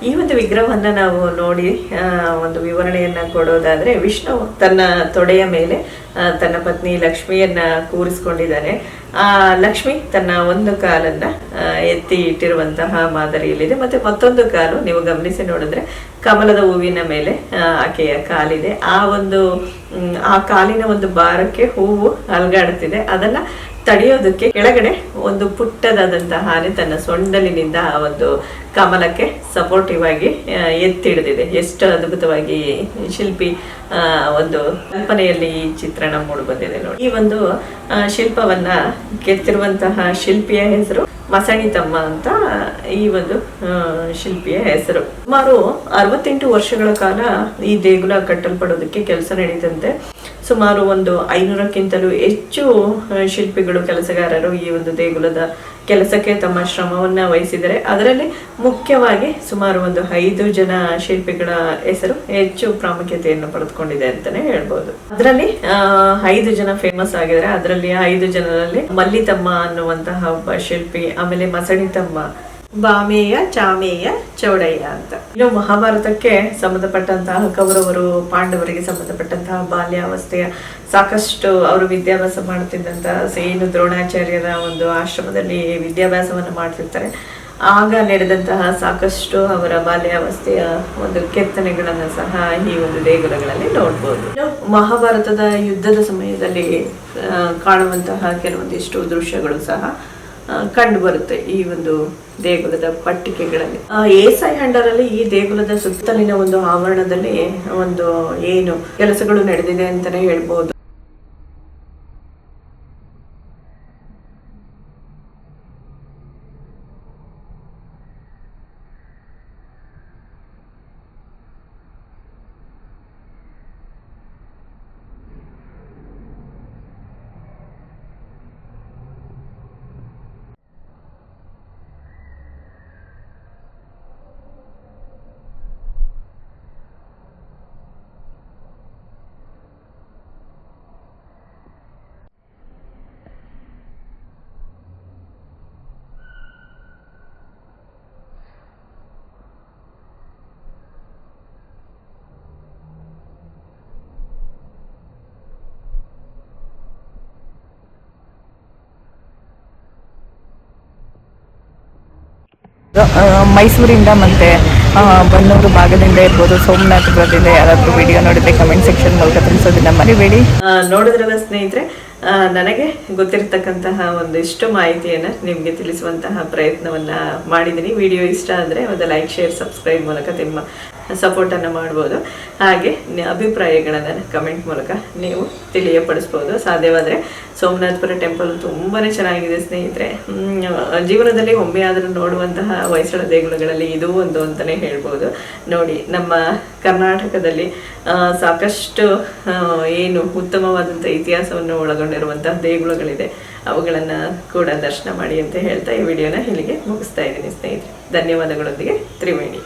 ಈ ಒಂದು ವಿಗ್ರಹವನ್ನ ನಾವು ನೋಡಿ ಒಂದು ವಿವರಣೆಯನ್ನ ಕೊಡೋದಾದ್ರೆ, ವಿಷ್ಣು ತನ್ನ ತೊಡೆಯ ಮೇಲೆ ತನ್ನ ಪತ್ನಿ ಲಕ್ಷ್ಮಿಯನ್ನ ಕೂರಿಸ್ಕೊಂಡಿದ್ದಾನೆ. ಆ ಲಕ್ಷ್ಮಿ ತನ್ನ ಒಂದು ಕಾಲನ್ನ ಎತ್ತಿ ಇಟ್ಟಿರುವಂತಹ ಮಾದರಿಯಲ್ಲಿದೆ. ಮತ್ತೆ ಮತ್ತೊಂದು ಕಾಲು ನೀವು ಗಮನಿಸಿ ನೋಡಿದ್ರೆ ಕಮಲದ ಹೂವಿನ ಮೇಲೆ ಆಕೆಯ ಕಾಲಿದೆ. ಆ ಕಾಲಿನ ಒಂದು ಭಾರಕ್ಕೆ ಹೂವು ಅಲ್ಗಾಡುತ್ತಿದೆ. ಅದನ್ನ ತಡೆಯೋದಕ್ಕೆ ಕೆಳಗಡೆ ಒಂದು ಪುಟ್ಟದಾದಂತಹ ಆನೆ ತನ್ನ ಸೊಂಡಲಿನಿಂದ ಆ ಒಂದು ಕಮಲಕ್ಕೆ ಸಪೋರ್ಟಿವ್ ಆಗಿ ಎತ್ತಿಡಿದಿದೆ. ಎಷ್ಟು ಅದ್ಭುತವಾಗಿ ಶಿಲ್ಪಿ ಒಂದು ಕಲ್ಪನೆಯಲ್ಲಿ ಈ ಚಿತ್ರಣ ಮೂಡಿ ಬಂದಿದೆ ನೋಡಿ. ಈ ಒಂದು ಶಿಲ್ಪವನ್ನ ಕೆತ್ತಿರುವಂತಹ ಶಿಲ್ಪಿಯ ಹೆಸರು ಮಸಣಿತಮ್ಮ ಅಂತ ಈ ಒಂದು ಶಿಲ್ಪಿಯ ಹೆಸರು. ಸುಮಾರು 68 ವರ್ಷಗಳ ಕಾಲ ಈ ದೇಗುಲ ಕಟ್ಟಲ್ಪಡೋದಕ್ಕೆ ಕೆಲಸ ನಡೀತಂತೆ. ಸುಮಾರು ಒಂದು 500ಕ್ಕಿಂತಲೂ ಹೆಚ್ಚು ಶಿಲ್ಪಿಗಳು ಕೆಲಸಗಾರರು ಈ ಒಂದು ದೇಗುಲದ ಕೆಲಸಕ್ಕೆ ತಮ್ಮ ಶ್ರಮವನ್ನ ವಹಿಸಿದರೆ. ಅದರಲ್ಲಿ ಮುಖ್ಯವಾಗಿ ಸುಮಾರು ಒಂದು 5 ಜನ ಶಿಲ್ಪಿಗಳ ಹೆಸರು ಹೆಚ್ಚು ಪ್ರಾಮುಖ್ಯತೆಯನ್ನು ಪಡೆದುಕೊಂಡಿದೆ ಅಂತಾನೆ ಹೇಳ್ಬೋದು. ಅದರಲ್ಲಿ 5 ಜನ ಫೇಮಸ್ ಆಗಿದ್ದಾರೆ. ಅದರಲ್ಲಿ 5 ಜನರಲ್ಲಿ ಮಲ್ಲಿತಮ್ಮ ಅನ್ನುವಂತಹ ಒಬ್ಬ ಶಿಲ್ಪಿ, ಆಮೇಲೆ ಮಸಣಿತಮ್ಮ, ಬಾಮೇಯ, ಚಾಮೇಯ, ಚೌಡಯ್ಯ ಅಂತ. ಇನ್ನು ಮಹಾಭಾರತಕ್ಕೆ ಸಂಬಂಧಪಟ್ಟಂತಹ ಕೌರವರು ಪಾಂಡವರಿಗೆ ಸಂಬಂಧಪಟ್ಟಂತಹ ಬಾಲ್ಯಾವಸ್ಥೆಯ ಸಾಕಷ್ಟು ಅವರು ವಿದ್ಯಾಭ್ಯಾಸ ಮಾಡ್ತಿದ್ದಂತಹ ಏನು ದ್ರೋಣಾಚಾರ್ಯರ ಒಂದು ಆಶ್ರಮದಲ್ಲಿ ವಿದ್ಯಾಭ್ಯಾಸವನ್ನು ಮಾಡ್ತಿರ್ತಾರೆ. ಆಗ ನಡೆದಂತಹ ಸಾಕಷ್ಟು ಅವರ ಬಾಲ್ಯಾವಸ್ಥೆಯ ಒಂದು ಕೆತ್ತನೆಗಳನ್ನು ಸಹ ಈ ಒಂದು ದೇಗುಲಗಳಲ್ಲಿ ನೋಡ್ಬೋದು. ಮಹಾಭಾರತದ ಯುದ್ಧದ ಸಮಯದಲ್ಲಿ ಕಾಣುವಂತಹ ಕೆಲವೊಂದಿಷ್ಟು ದೃಶ್ಯಗಳು ಸಹ ಕಂಡು ಬರುತ್ತೆ ಈ ಒಂದು ದೇಗುಲದ ಪಟ್ಟಿಕೆಗಳಲ್ಲಿ. ಏಸೈ ಹಂಡರಲ್ಲಿ ಈ ದೇಗುಲದ ಸುತ್ತಲಿನ ಒಂದು ಆವರಣದಲ್ಲಿ ಒಂದು ಏನು ಕೆಲಸಗಳು ನಡೆದಿದೆ ಅಂತಾನೆ ಹೇಳ್ಬೋದು. ಮೈಸೂರಿಂದ ಮತ್ತು ಬನ್ನೂರು ಭಾಗದಿಂದ ಇರ್ಬೋದು, ಸೋಮನಾಥಪುರದಿಂದ ಯಾರಾದರೂ ವಿಡಿಯೋ ನೋಡಿದ್ರೆ ಕಮೆಂಟ್ ಸೆಕ್ಷನ್ ಮೂಲಕ ತಿಳಿಸೋದನ್ನ ಮರಿಬೇಡಿ. ನೋಡಿದ್ರಲ್ಲ ಸ್ನೇಹಿತರೆ, ನನಗೆ ಗೊತ್ತಿರತಕ್ಕಂತಹ ಒಂದಿಷ್ಟು ಮಾಹಿತಿಯನ್ನು ನಿಮಗೆ ತಿಳಿಸುವಂತಹ ಪ್ರಯತ್ನವನ್ನು ಮಾಡಿದ್ದೀನಿ. ವಿಡಿಯೋ ಇಷ್ಟ ಆದರೆ ಒಂದು ಲೈಕ್, ಶೇರ್, ಸಬ್ಸ್ಕ್ರೈಬ್ ಮೂಲಕ ನಿಮ್ಮ ಸಪೋರ್ಟನ್ನು ಮಾಡ್ಬೋದು. ಹಾಗೆ ಅಭಿಪ್ರಾಯಗಳನ್ನು ಕಮೆಂಟ್ ಮೂಲಕ ನೀವು ತಿಳಿಯಪಡಿಸ್ಬೋದು. ಸಾಧ್ಯವಾದರೆ ಸೋಮನಾಥಪುರ ಟೆಂಪಲ್ ತುಂಬಾ ಚೆನ್ನಾಗಿದೆ ಸ್ನೇಹಿತರೆ. ಜೀವನದಲ್ಲಿ ಒಮ್ಮೆ ಆದರೂ ನೋಡುವಂತಹ ಹೊಯ್ಸಳ ದೇಗುಲಗಳಲ್ಲಿ ಇದು ಒಂದು ಅಂತಲೇ ಹೇಳ್ಬೋದು. ನೋಡಿ, ನಮ್ಮ ಕರ್ನಾಟಕದಲ್ಲಿ ಸಾಕಷ್ಟು ಏನು ಉತ್ತಮವಾದಂಥ ಇತಿಹಾಸವನ್ನು ಒಳಗೊಂಡಿರುವಂತಹ ದೇಗುಲಗಳಿದೆ. ಅವುಗಳನ್ನು ಕೂಡ ದರ್ಶನ ಮಾಡಿ ಅಂತ ಹೇಳ್ತಾ ಈ ವಿಡಿಯೋನ ಇಲ್ಲಿಗೆ ಮುಗಿಸ್ತಾ ಇದ್ದೀನಿ ಸ್ನೇಹಿತರೆ. ಧನ್ಯವಾದಗಳೊಂದಿಗೆ ತ್ರಿವೇಣಿ.